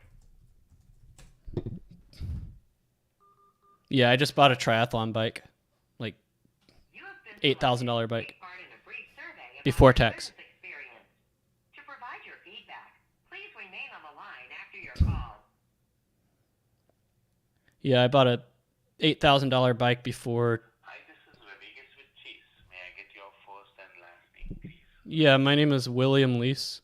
Yeah, I just bought a triathlon bike. Like You have been $8,000 selected to bike. take part in a brief survey about Before your tax. service experience. To provide your feedback, please remain on the line after your call. Yeah, I bought a $8,000 bike before. Hi, this is Rodriguez with Chase. May I get your first and last name, please? Yeah, my name is William Lease.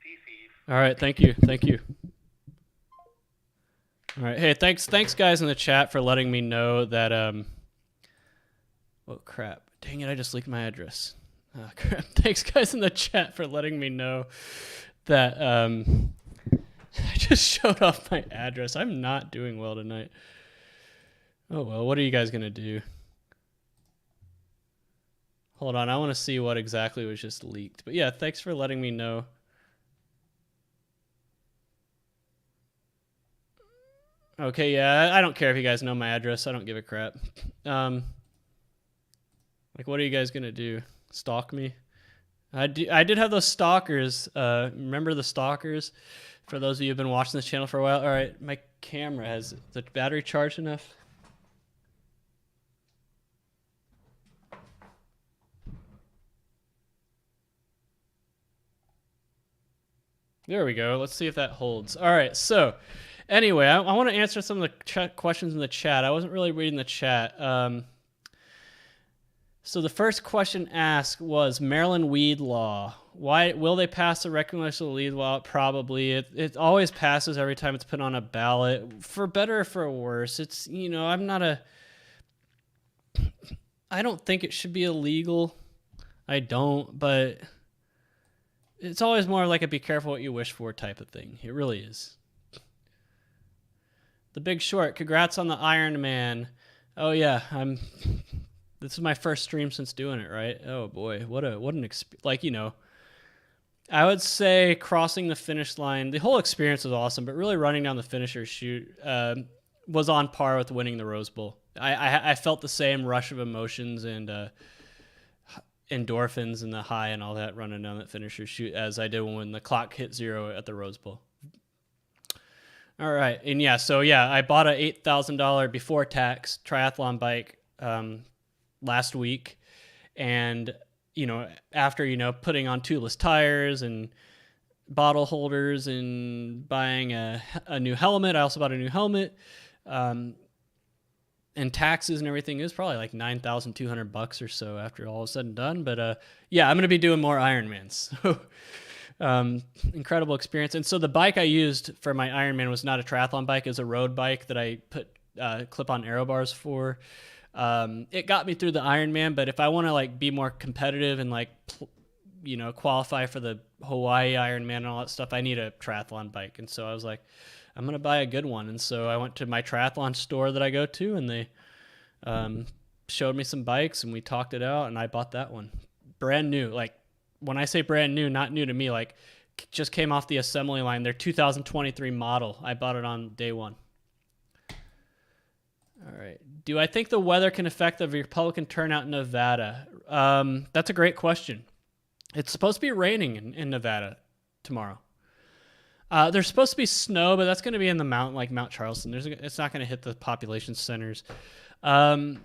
Stay safe. All right, thank you. All right, hey, thanks guys in the chat for letting me know that oh crap, dang it, I just leaked my address. Oh crap, thanks guys in the chat for letting me know that I just showed off my address. I'm not doing well tonight. Oh well, what are you guys gonna do? Hold on, I want to see what exactly was just leaked. But yeah, thanks for letting me know. Okay, yeah, I don't care if you guys know my address. I don't give a crap. Like, what are you guys gonna do? Stalk me? I did have those stalkers. Remember the stalkers? For those of you who've been watching this channel for a while. All right, my camera has the battery charged enough. There we go. Let's see if that holds. All right, so anyway, I want to answer some of the questions in the chat. I wasn't really reading the chat. So the first question asked was Maryland weed law. Why will they pass a recreational weed law? Probably. It always passes every time it's put on a ballot, for better or for worse. It's, you know, I don't think it should be illegal. I don't, but it's always more like a be careful what you wish for type of thing. It really is. The Big Short, congrats on the Ironman. Oh yeah, this is my first stream since doing it, right? Oh boy, what an experience. Like, you know, I would say crossing the finish line, the whole experience was awesome, but really running down the finisher chute was on par with winning the Rose Bowl. I felt the same rush of emotions and endorphins and the high and all that running down that finisher chute as I did when the clock hit 0 at the Rose Bowl. All right, and yeah, so yeah, I bought a $8,000 before tax triathlon bike last week, and you know, after, you know, putting on tubeless tires and bottle holders and buying a new helmet, I also bought a new helmet, and taxes and everything, is probably like $9,200 or so after all is said and done. But yeah, I'm gonna be doing more Ironmans. So incredible experience. And so the bike I used for my Ironman was not a triathlon bike; it was a road bike that I put clip-on aero bars for. It got me through the Ironman, but if I want to like be more competitive and like you know, qualify for the Hawaii Ironman and all that stuff, I need a triathlon bike. And so I was like, I'm gonna buy a good one. And so I went to my triathlon store that I go to, and they showed me some bikes, and we talked it out, and I bought that one, brand new. Like, when I say brand new, not new to me, like just came off the assembly line. They're 2023 model. I bought it on day one. All right. Do I think the weather can affect the Republican turnout in Nevada? That's a great question. It's supposed to be raining in Nevada tomorrow. There's supposed to be snow, but that's going to be in the mountain, like Mount Charleston. It's not going to hit the population centers. The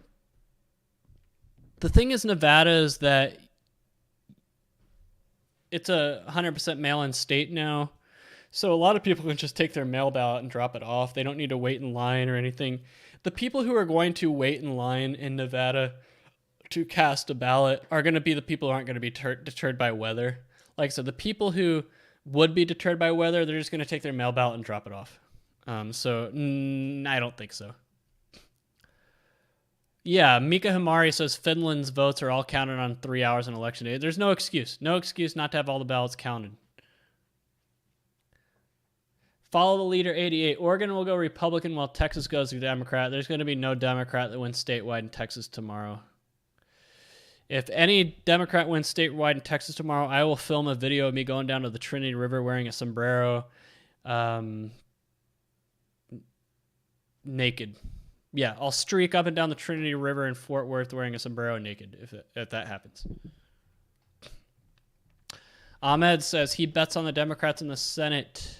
thing is, Nevada is that it's a 100% mail-in state now. So a lot of people can just take their mail ballot and drop it off. They don't need to wait in line or anything. The people who are going to wait in line in Nevada to cast a ballot are going to be the people who aren't going to be deterred by weather. Like I said, the people who would be deterred by weather, they're just going to take their mail ballot and drop it off. So I don't think so. Yeah, Mika Hamari says Finland's votes are all counted on 3 hours on election day. There's no excuse. No excuse not to have all the ballots counted. Follow the leader 88. Oregon will go Republican while Texas goes to Democrat. There's going to be no Democrat that wins statewide in Texas tomorrow. If any Democrat wins statewide in Texas tomorrow, I will film a video of me going down to the Trinity River wearing a sombrero, naked. Yeah, I'll streak up and down the Trinity River in Fort Worth wearing a sombrero naked if that happens. Ahmed says he bets on the Democrats in the Senate.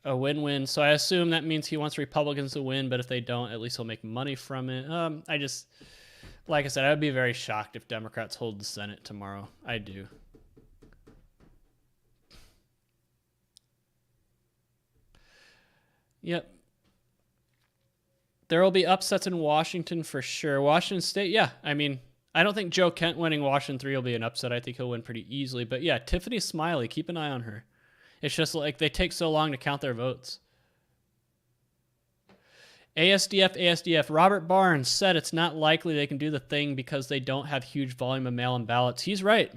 A win-win. So I assume that means he wants Republicans to win, but if they don't, at least he'll make money from it. Like I said, I would be very shocked if Democrats hold the Senate tomorrow. I do. Yep. There will be upsets in Washington for sure. Washington State, yeah. I mean, I don't think Joe Kent winning Washington 3 will be an upset. I think he'll win pretty easily. But yeah, Tiffany Smiley, keep an eye on her. It's just like they take so long to count their votes. ASDF. Robert Barnes said it's not likely they can do the thing because they don't have huge volume of mail-in ballots. He's right.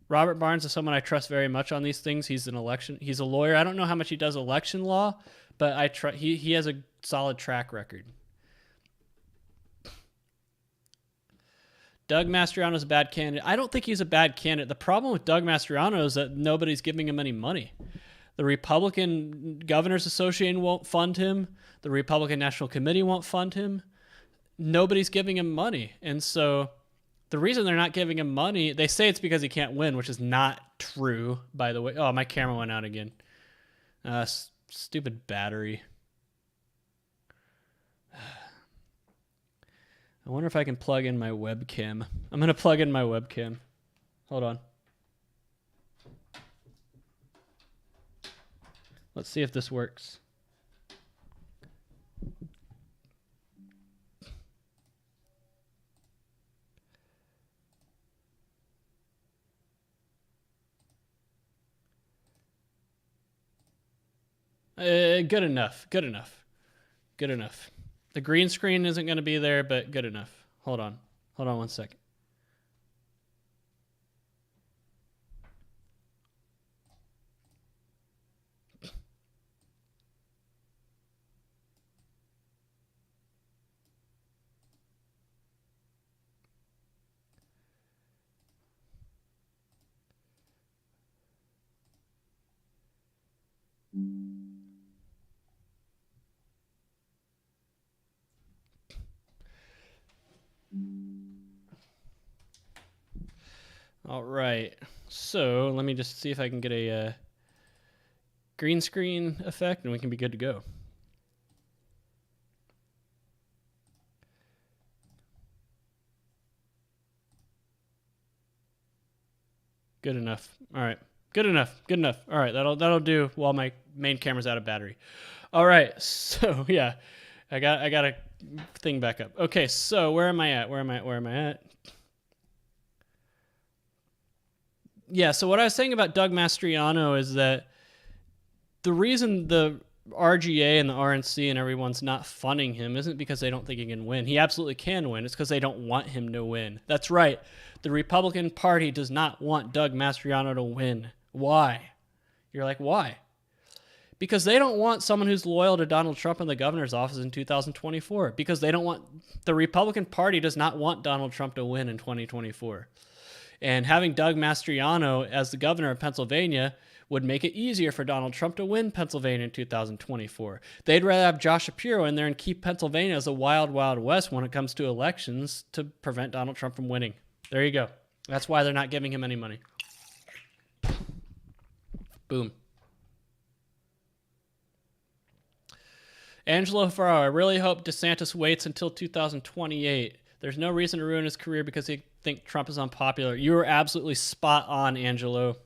Robert Barnes is someone I trust very much on these things. He's a lawyer. I don't know how much he does election law, but he has a solid track record. Doug Mastriano is a bad candidate. I don't think he's a bad candidate. The problem with Doug Mastriano is that nobody's giving him any money. The Republican Governors Association won't fund him. The Republican National Committee won't fund him. Nobody's giving him money. And so the reason they're not giving him money, they say it's because he can't win, which is not true, by the way. Oh, my camera went out again. Stupid battery. I wonder if I can plug in my webcam. I'm going to plug in my webcam. Hold on. Let's see if this works. Good enough. The green screen isn't going to be there, but good enough. Hold on 1 second. All right, so let me just see if I can get a green screen effect and we can be good to go. Good enough. All right, good enough. All right, that'll do while my main camera's out of battery. All right, so yeah, I got a thing back up. Okay, so where am I at? Yeah, so what I was saying about Doug Mastriano is that the reason the RGA and the RNC and everyone's not funding him isn't because they don't think he can win. He absolutely can win. It's because they don't want him to win. That's right. The Republican Party does not want Doug Mastriano to win. Why? You're like, why? Because they don't want someone who's loyal to Donald Trump in the governor's office in 2024. Because the Republican Party does not want Donald Trump to win in 2024. And having Doug Mastriano as the governor of Pennsylvania would make it easier for Donald Trump to win Pennsylvania in 2024. They'd rather have Josh Shapiro in there and keep Pennsylvania as a wild, wild west when it comes to elections to prevent Donald Trump from winning. There you go. That's why they're not giving him any money. Boom. Angelo Ferraro, I really hope DeSantis waits until 2028. There's no reason to ruin his career because he think Trump is unpopular. You are absolutely spot on, Angelo.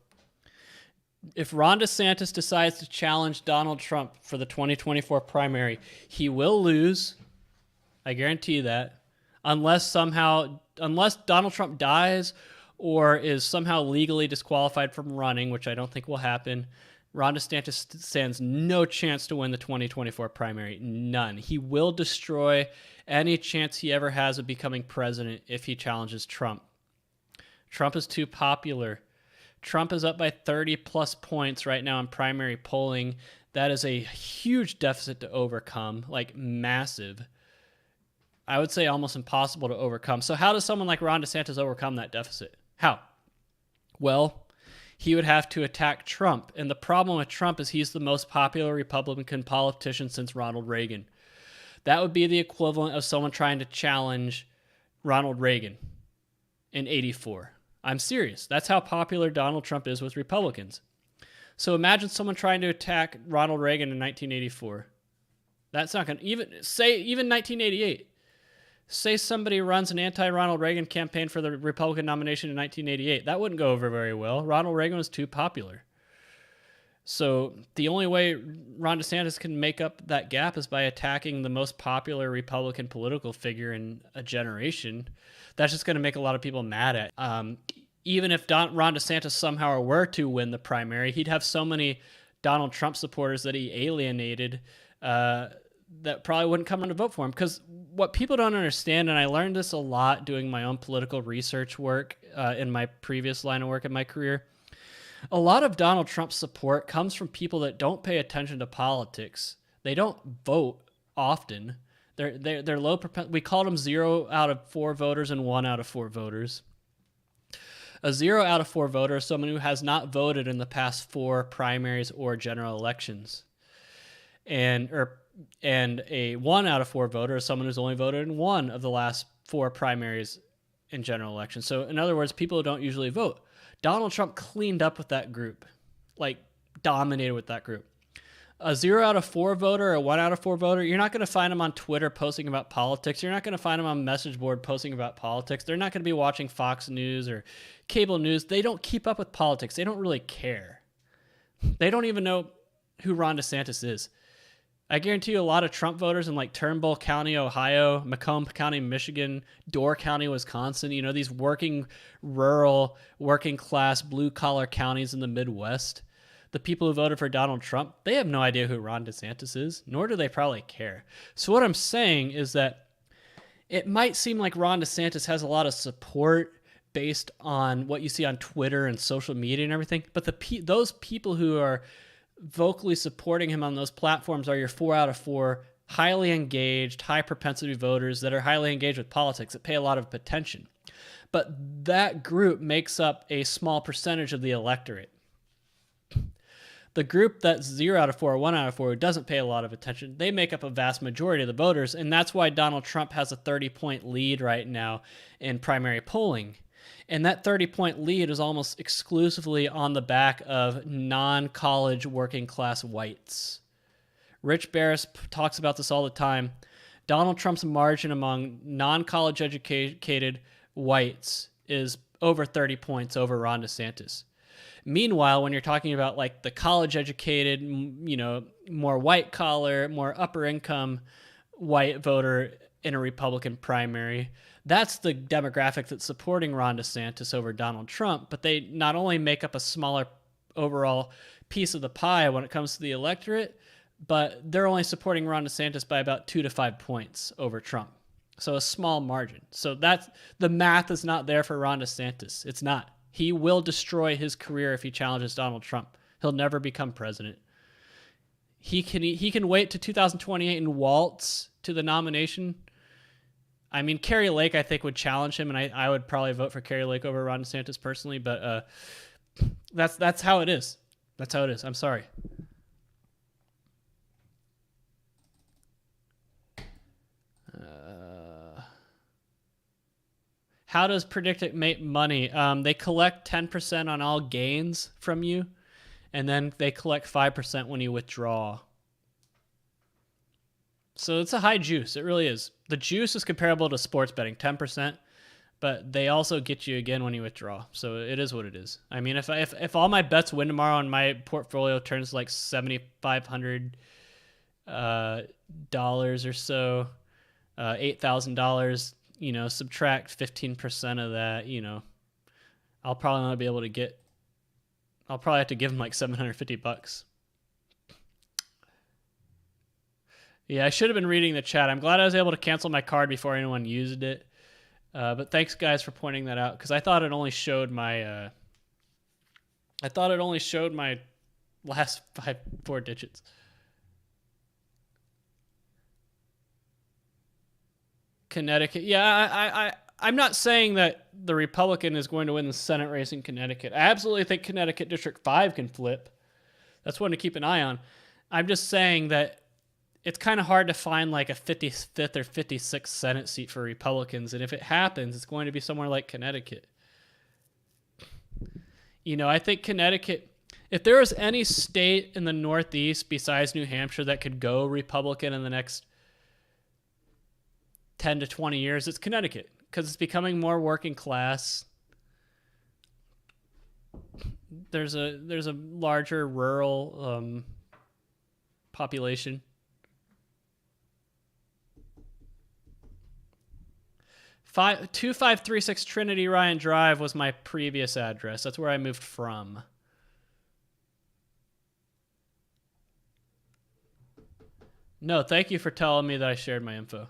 If Ron DeSantis decides to challenge Donald Trump for the 2024 primary, he will lose. I guarantee that. Unless Donald Trump dies or is somehow legally disqualified from running, which I don't think will happen, Ron DeSantis stands no chance to win the 2024 primary. None. He will destroy any chance he ever has of becoming president if he challenges Trump. Trump is too popular. Trump is up by 30 plus points right now in primary polling. That is a huge deficit to overcome, like massive. I would say almost impossible to overcome. So how does someone like Ron DeSantis overcome that deficit? How? Well, he would have to attack Trump. And the problem with Trump is he's the most popular Republican politician since Ronald Reagan. That would be the equivalent of someone trying to challenge Ronald Reagan in '84. I'm serious. That's how popular Donald Trump is with Republicans. So imagine someone trying to attack Ronald Reagan in 1984. That's not going to even 1988. Say somebody runs an anti-Ronald Reagan campaign for the Republican nomination in 1988. That wouldn't go over very well. Ronald Reagan was too popular. So the only way Ron DeSantis can make up that gap is by attacking the most popular Republican political figure in a generation. That's just going to make a lot of people mad at. Even if Ron DeSantis somehow were to win the primary, he'd have so many Donald Trump supporters that he alienated that probably wouldn't come around to vote for him. Because what people don't understand, and I learned this a lot doing my own political research work in my previous line of work in my career, a lot of Donald Trump's support comes from people that don't pay attention to politics. They don't vote often. They're low. We called them 0 out of 4 voters and 1 out of 4 voters. A 0 out of 4 voter is someone who has not voted in the past 4 primaries or general elections. And a 1 out of 4 voter is someone who's only voted in 1 of the last 4 primaries and general elections. So in other words, people who don't usually vote. Donald Trump cleaned up with that group, like dominated with that group. A 0 out of 4 voter, a 1 out of 4 voter, you're not going to find them on Twitter posting about politics. You're not going to find them on message board posting about politics. They're not going to be watching Fox News or cable news. They don't keep up with politics. They don't really care. They don't even know who Ron DeSantis is. I guarantee you a lot of Trump voters in like Turnbull County, Ohio, Macomb County, Michigan, Door County, Wisconsin, these rural, working class, blue collar counties in the Midwest, the people who voted for Donald Trump, they have no idea who Ron DeSantis is, nor do they probably care. So what I'm saying is that it might seem like Ron DeSantis has a lot of support based on what you see on Twitter and social media and everything, but those people who are vocally supporting him on those platforms are your 4 out of 4 highly engaged, high propensity voters that are highly engaged with politics, that pay a lot of attention. But that group makes up a small percentage of the electorate. The group that's 0 out of 4 or 1 out of 4 who doesn't pay a lot of attention, they make up a vast majority of the voters, and that's why Donald Trump has a 30-point lead right now in primary polling. And that 30-point lead is almost exclusively on the back of non-college working class whites. Rich Barris talks about this all the time. Donald Trump's margin among non-college educated whites is over 30 points over Ron DeSantis. Meanwhile, when you're talking about like the college educated, more white collar, more upper income white voter in a Republican primary, that's the demographic that's supporting Ron DeSantis over Donald Trump, but they not only make up a smaller overall piece of the pie when it comes to the electorate, but they're only supporting Ron DeSantis by about 2 to 5 points over Trump. So a small margin. So that's the math is not there for Ron DeSantis. It's not. He will destroy his career if he challenges Donald Trump. He'll never become president. He can wait to 2028 and waltz to the nomination. I mean, Kerry Lake, I think, would challenge him, and I would probably vote for Kerry Lake over Ron DeSantis personally, but that's how it is. That's how it is. I'm sorry. How does Predictit make money? They collect 10% on all gains from you, and then they collect 5% when you withdraw. So it's a high juice. It really is. The juice is comparable to sports betting, 10%, but they also get you again when you withdraw. So it is what it is. I mean, if all my bets win tomorrow and my portfolio turns like $7,500 dollars or so, $8,000, subtract 15% of that, I'll probably not be able to get. I'll probably have to give them like $750. Yeah, I should have been reading the chat. I'm glad I was able to cancel my card before anyone used it. But thanks, guys, for pointing that out, because I thought it only showed my. I thought it only showed my last 4 digits. Connecticut. Yeah, I'm not saying that the Republican is going to win the Senate race in Connecticut. I absolutely think Connecticut District 5 can flip. That's one to keep an eye on. I'm just saying that it's kind of hard to find like a 55th or 56th Senate seat for Republicans. And if it happens, it's going to be somewhere like Connecticut. I think Connecticut, if there was any state in the Northeast besides New Hampshire that could go Republican in the next 10 to 20 years, it's Connecticut, because it's becoming more working class. There's a larger rural population. 2536 Trinity Ryan Drive was my previous address. That's where I moved from. No, thank you for telling me that I shared my info.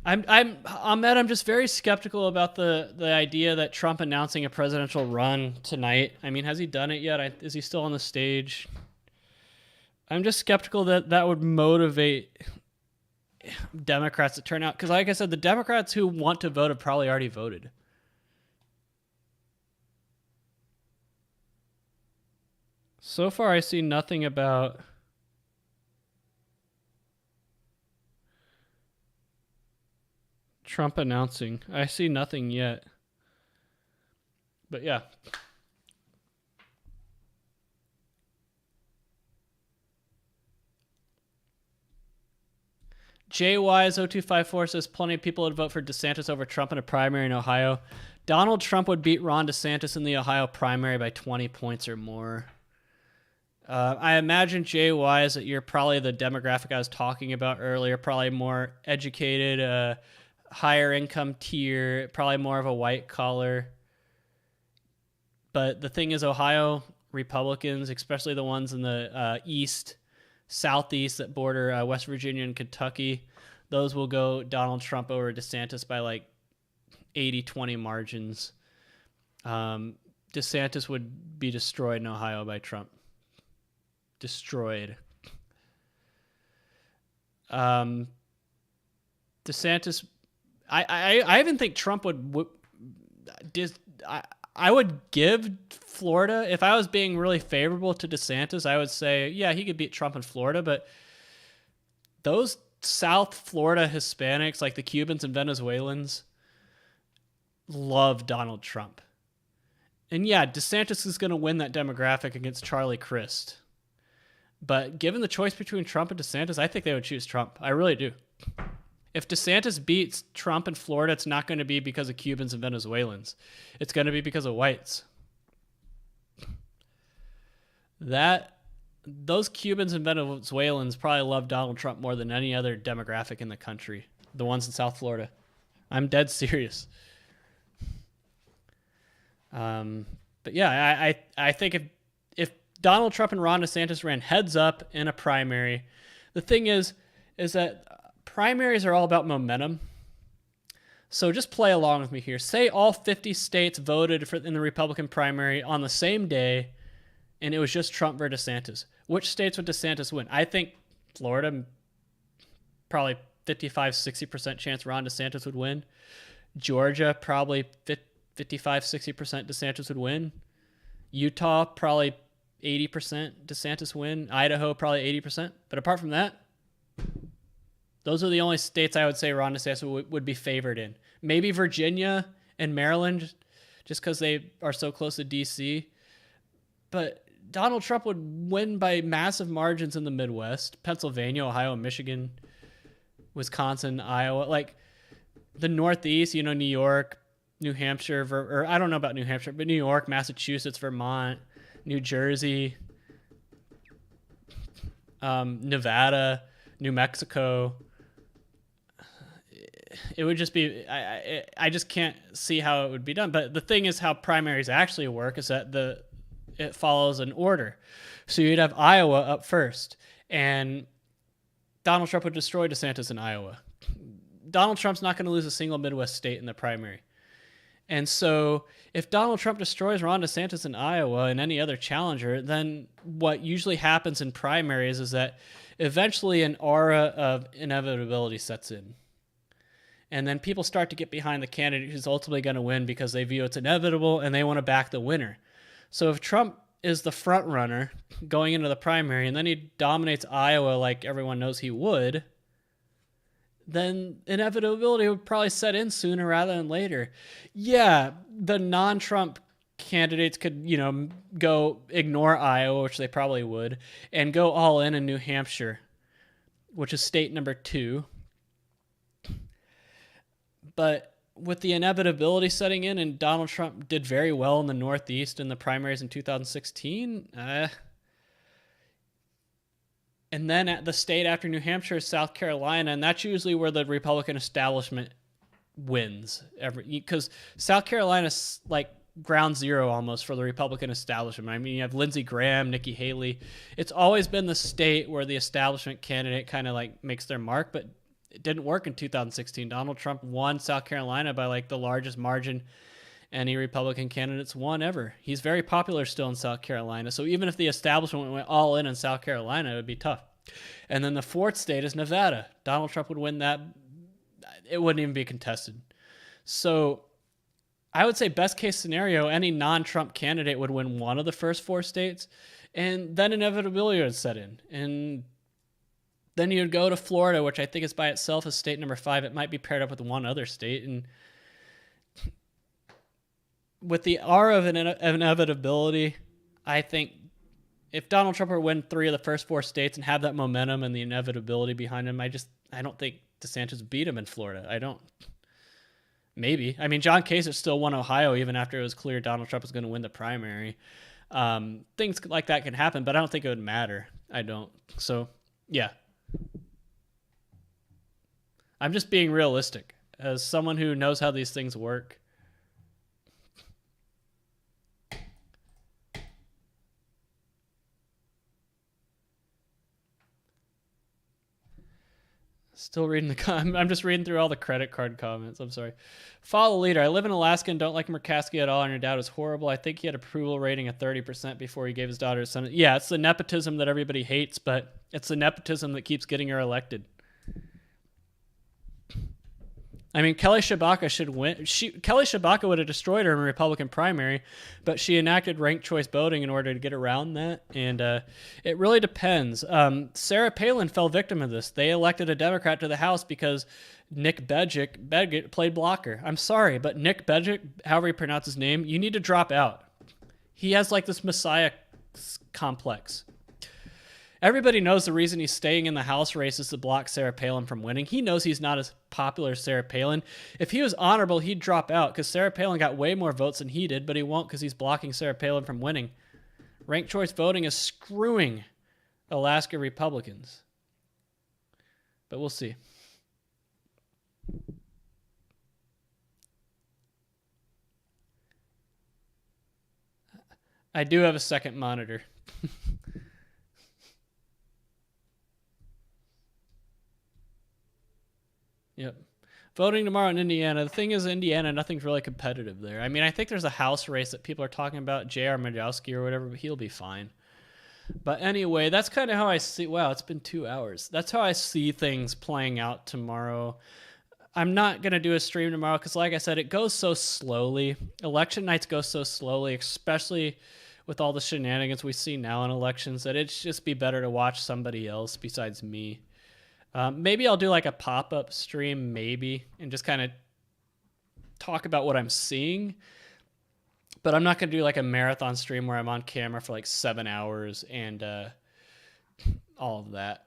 I'm just very skeptical about the idea that Trump announcing a presidential run tonight. I mean, has he done it yet? Is he still on the stage? I'm just skeptical that would motivate Democrats to turn out, because like I said, the Democrats who want to vote have probably already voted. So far, I see nothing about Trump announcing. I see nothing yet. But yeah. JYs0254 says plenty of people would vote for DeSantis over Trump in a primary in Ohio. Donald Trump would beat Ron DeSantis in the Ohio primary by 20 points or more. I imagine JYs that you're probably the demographic I was talking about earlier, probably more educated, higher income tier, probably more of a white collar. But the thing is, Ohio Republicans, especially the ones in the southeast that border West Virginia and Kentucky, those will go Donald Trump over DeSantis by like 80-20 margins. DeSantis would be destroyed in Ohio by Trump. Destroyed. DeSantis, I even think Trump I would give Florida, if I was being really favorable to DeSantis, I would say, yeah, he could beat Trump in Florida, but those South Florida Hispanics, like the Cubans and Venezuelans, love Donald Trump. And yeah, DeSantis is going to win that demographic against Charlie Crist. But given the choice between Trump and DeSantis, I think they would choose Trump. I really do. If DeSantis beats Trump in Florida, it's not going to be because of Cubans and Venezuelans. It's going to be because of whites. Those Cubans and Venezuelans probably love Donald Trump more than any other demographic in the country. The ones in South Florida. I'm dead serious. But yeah, I think if Donald Trump and Ron DeSantis ran heads up in a primary, the thing is that primaries are all about momentum. So just play along with me here. Say all 50 states voted in the Republican primary on the same day, and it was just Trump versus DeSantis. Which states would DeSantis win? I think Florida, probably 55-60% chance Ron DeSantis would win. Georgia, probably 55-60% DeSantis would win. Utah, probably 80% DeSantis win. Idaho, probably 80%. But apart from that, those are the only states I would say Ron DeSantis would be favored in. Maybe Virginia and Maryland, just because they are so close to D.C. But Donald Trump would win by massive margins in the Midwest. Pennsylvania, Ohio, Michigan, Wisconsin, Iowa. Like the Northeast, New York, New Hampshire, or I don't know about New Hampshire, but New York, Massachusetts, Vermont, New Jersey, Nevada, New Mexico. It would just be, I just can't see how it would be done. But the thing is, how primaries actually work is that it follows an order. So you'd have Iowa up first, and Donald Trump would destroy DeSantis in Iowa. Donald Trump's not going to lose a single Midwest state in the primary. And so if Donald Trump destroys Ron DeSantis in Iowa and any other challenger, then what usually happens in primaries is that eventually an aura of inevitability sets in. And then people start to get behind the candidate who's ultimately going to win because they view it's inevitable and they want to back the winner. So if Trump is the front runner going into the primary and then he dominates Iowa like everyone knows he would, then inevitability would probably set in sooner rather than later. Yeah, the non-Trump candidates could, go ignore Iowa, which they probably would, and go all in New Hampshire, which is state number 2. But with the inevitability setting in, and Donald Trump did very well in the Northeast in the primaries in 2016. And then at the state after New Hampshire is South Carolina, and that's usually where the Republican establishment wins. Because South Carolina's like ground zero almost for the Republican establishment. I mean, you have Lindsey Graham, Nikki Haley. It's always been the state where the establishment candidate kind of like makes their mark, but it didn't work in 2016. Donald Trump won South Carolina by like the largest margin any Republican candidates won ever. He's very popular still in South Carolina. So even if the establishment went all in South Carolina, it would be tough. And then the fourth state is Nevada. Donald Trump would win that. It wouldn't even be contested. So I would say best case scenario, any non-Trump candidate would win one of the first four states, and then inevitability would set in. And then you'd go to Florida, which I think is by itself is state number 5. It might be paired up with one other state. And with the R of inevitability, I think if Donald Trump were to win 3 of the first 4 states and have that momentum and the inevitability behind him, I don't think DeSantis beat him in Florida. I don't. Maybe. I mean, John Kasich still won Ohio even after it was clear Donald Trump was going to win the primary. Things like that can happen, but I don't think it would matter. I don't. So, yeah. I'm just being realistic. As someone who knows how these things work, still reading I'm just reading through all the credit card comments. I'm sorry. Follow the leader. I live in Alaska and don't like Murkowski at all, and your dad was horrible. I think he had approval rating of 30% before he gave his daughter a son. Yeah, it's the nepotism that everybody hates, but it's the nepotism that keeps getting her elected. I mean, Kelly Tshibaka should win. Kelly Tshibaka would have destroyed her in a Republican primary, but she enacted ranked choice voting in order to get around that. And it really depends. Sarah Palin fell victim of this. They elected a Democrat to the House because Nick Begich played blocker. I'm sorry, but Nick Begich, however you pronounce his name, you need to drop out. He has like this messiah complex. Everybody knows the reason he's staying in the House race is to block Sarah Palin from winning. He knows he's not as popular as Sarah Palin. If he was honorable, he'd drop out because Sarah Palin got way more votes than he did, but he won't because he's blocking Sarah Palin from winning. Ranked choice voting is screwing Alaska Republicans. But we'll see. I do have a second monitor. Yep. Voting tomorrow in Indiana. The thing is, Indiana, nothing's really competitive there. I mean, I think there's a House race that people are talking about, J.R. Majowski or whatever, but he'll be fine. But anyway, that's kind of how I see... Wow, it's been 2 hours. That's how I see things playing out tomorrow. I'm not going to do a stream tomorrow because, like I said, it goes so slowly. Election nights go so slowly, especially with all the shenanigans we see now in elections, that it'd just be better to watch somebody else besides me. Maybe I'll do like a pop-up stream, maybe, and just kind of talk about what I'm seeing. But I'm not going to do like a marathon stream where I'm on camera for like 7 hours and all of that.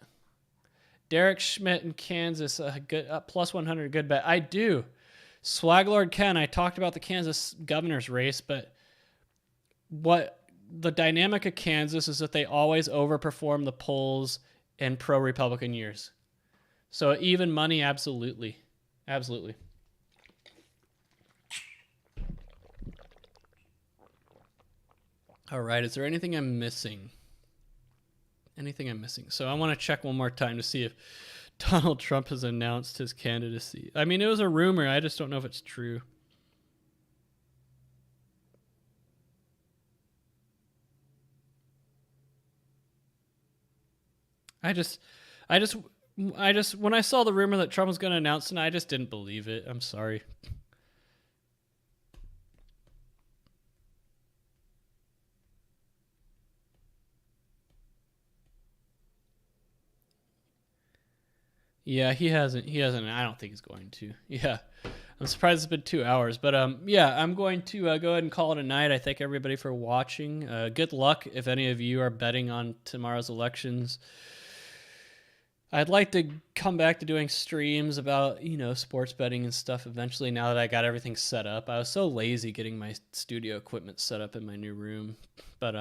Derek Schmidt in Kansas, good plus 100, good bet. I do. Swaglord Ken, I talked about the Kansas governor's race, but what the dynamic of Kansas is that they always overperform the polls in pro-Republican years. So even money, absolutely. Absolutely. All right, is there anything I'm missing? Anything I'm missing? So I want to check one more time to see if Donald Trump has announced his candidacy. I mean, it was a rumor. I just don't know if it's true. I just when I saw the rumor that Trump was going to announce tonight, I just didn't believe it. I'm sorry. Yeah, he hasn't. I don't think he's going to. Yeah. I'm surprised it's been 2 hours, but yeah, I'm going to go ahead and call it a night. I thank everybody for watching. Good luck if any of you are betting on tomorrow's elections. I'd like to come back to doing streams about, sports betting and stuff eventually now that I got everything set up. I was so lazy getting my studio equipment set up in my new room, but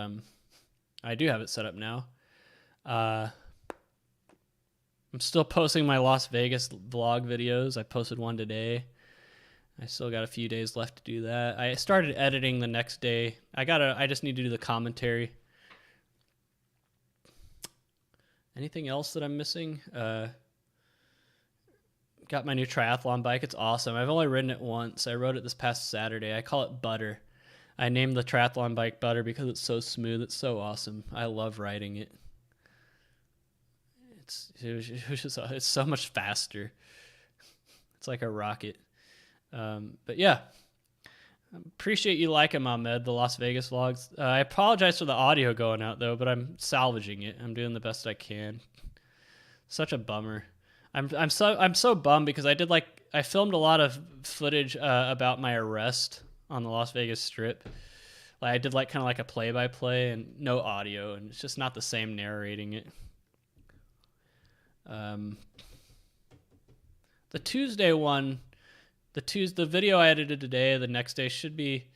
I do have it set up now. I'm still posting my Las Vegas vlog videos. I posted one today. I still got a few days left to do that. I started editing the next day. I just need to do the commentary. Anything else that I'm missing? Got my new triathlon bike. It's awesome. I've only ridden it once. I rode it this past Saturday. I call it Butter. I named the triathlon bike Butter because it's so smooth. It's so awesome. I love riding it. It's so much faster. It's like a rocket. But yeah, appreciate you liking Ahmed, the Las Vegas vlogs. I apologize for the audio going out though, but I'm salvaging it. I'm doing the best I can. Such a bummer. I'm so bummed because I filmed a lot of footage about my arrest on the Las Vegas Strip. I did kind of like a play-by-play and no audio, and it's just not the same narrating it. The Tuesday one, the video I edited today, the next day should be,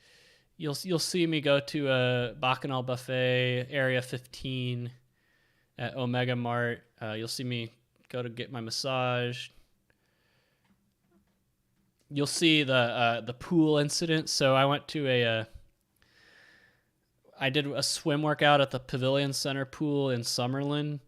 you'll see me go to a Bacchanal Buffet, Area 15 at Omega Mart. You'll see me go to get my massage. You'll see the pool incident. So I went to I did a swim workout at the Pavilion Center pool in Summerlin,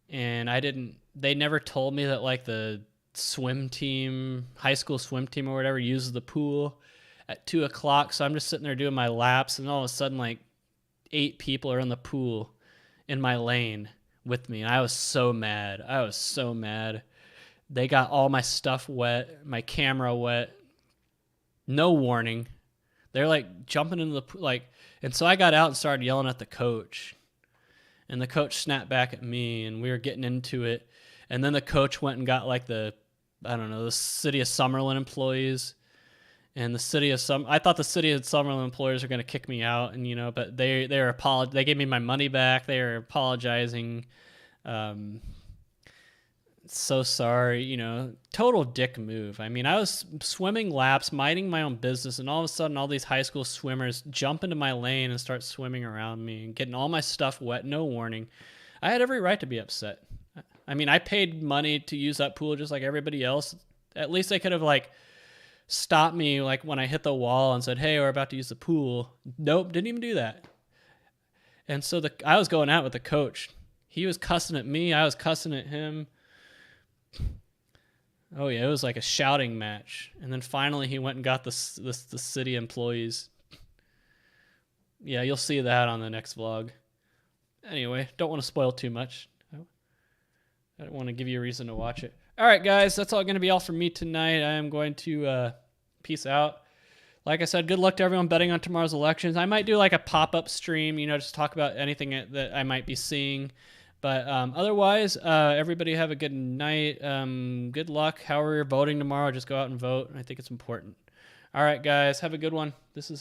and they never told me that the swim team, high school swim team or whatever, uses the pool at 2:00. So I'm just sitting there doing my laps, and all of a sudden 8 people are in the pool in my lane with me. And I was so mad. They got all my stuff wet, my camera wet, no warning. They're jumping into the pool, and so I got out and started yelling at the coach, and the coach snapped back at me, and we were getting into it. And then the coach went and got the city of Summerlin employees, and I thought the city of Summerlin employees are going to kick me out, and but they gave me my money back. They were apologizing. So sorry, total dick move. I mean, I was swimming laps, minding my own business, and all of a sudden all these high school swimmers jump into my lane and start swimming around me and getting all my stuff wet, no warning. I had every right to be upset. I mean, I paid money to use that pool just like everybody else. At least they could have stopped me when I hit the wall and said, "Hey, we're about to use the pool." Nope, didn't even do that. And so I was going out with the coach. He was cussing at me. I was cussing at him. Oh yeah, it was like a shouting match. And then finally he went and got the city employees. Yeah, you'll see that on the next vlog. Anyway, don't want to spoil too much. I don't want to give you a reason to watch it. All right, guys, that's all going to be all from me tonight. I am going to peace out. Like I said, good luck to everyone betting on tomorrow's elections. I might do a pop-up stream, just talk about anything that I might be seeing. But otherwise, everybody have a good night. Good luck. However you're voting tomorrow, just go out and vote. I think it's important. All right, guys, have a good one. This is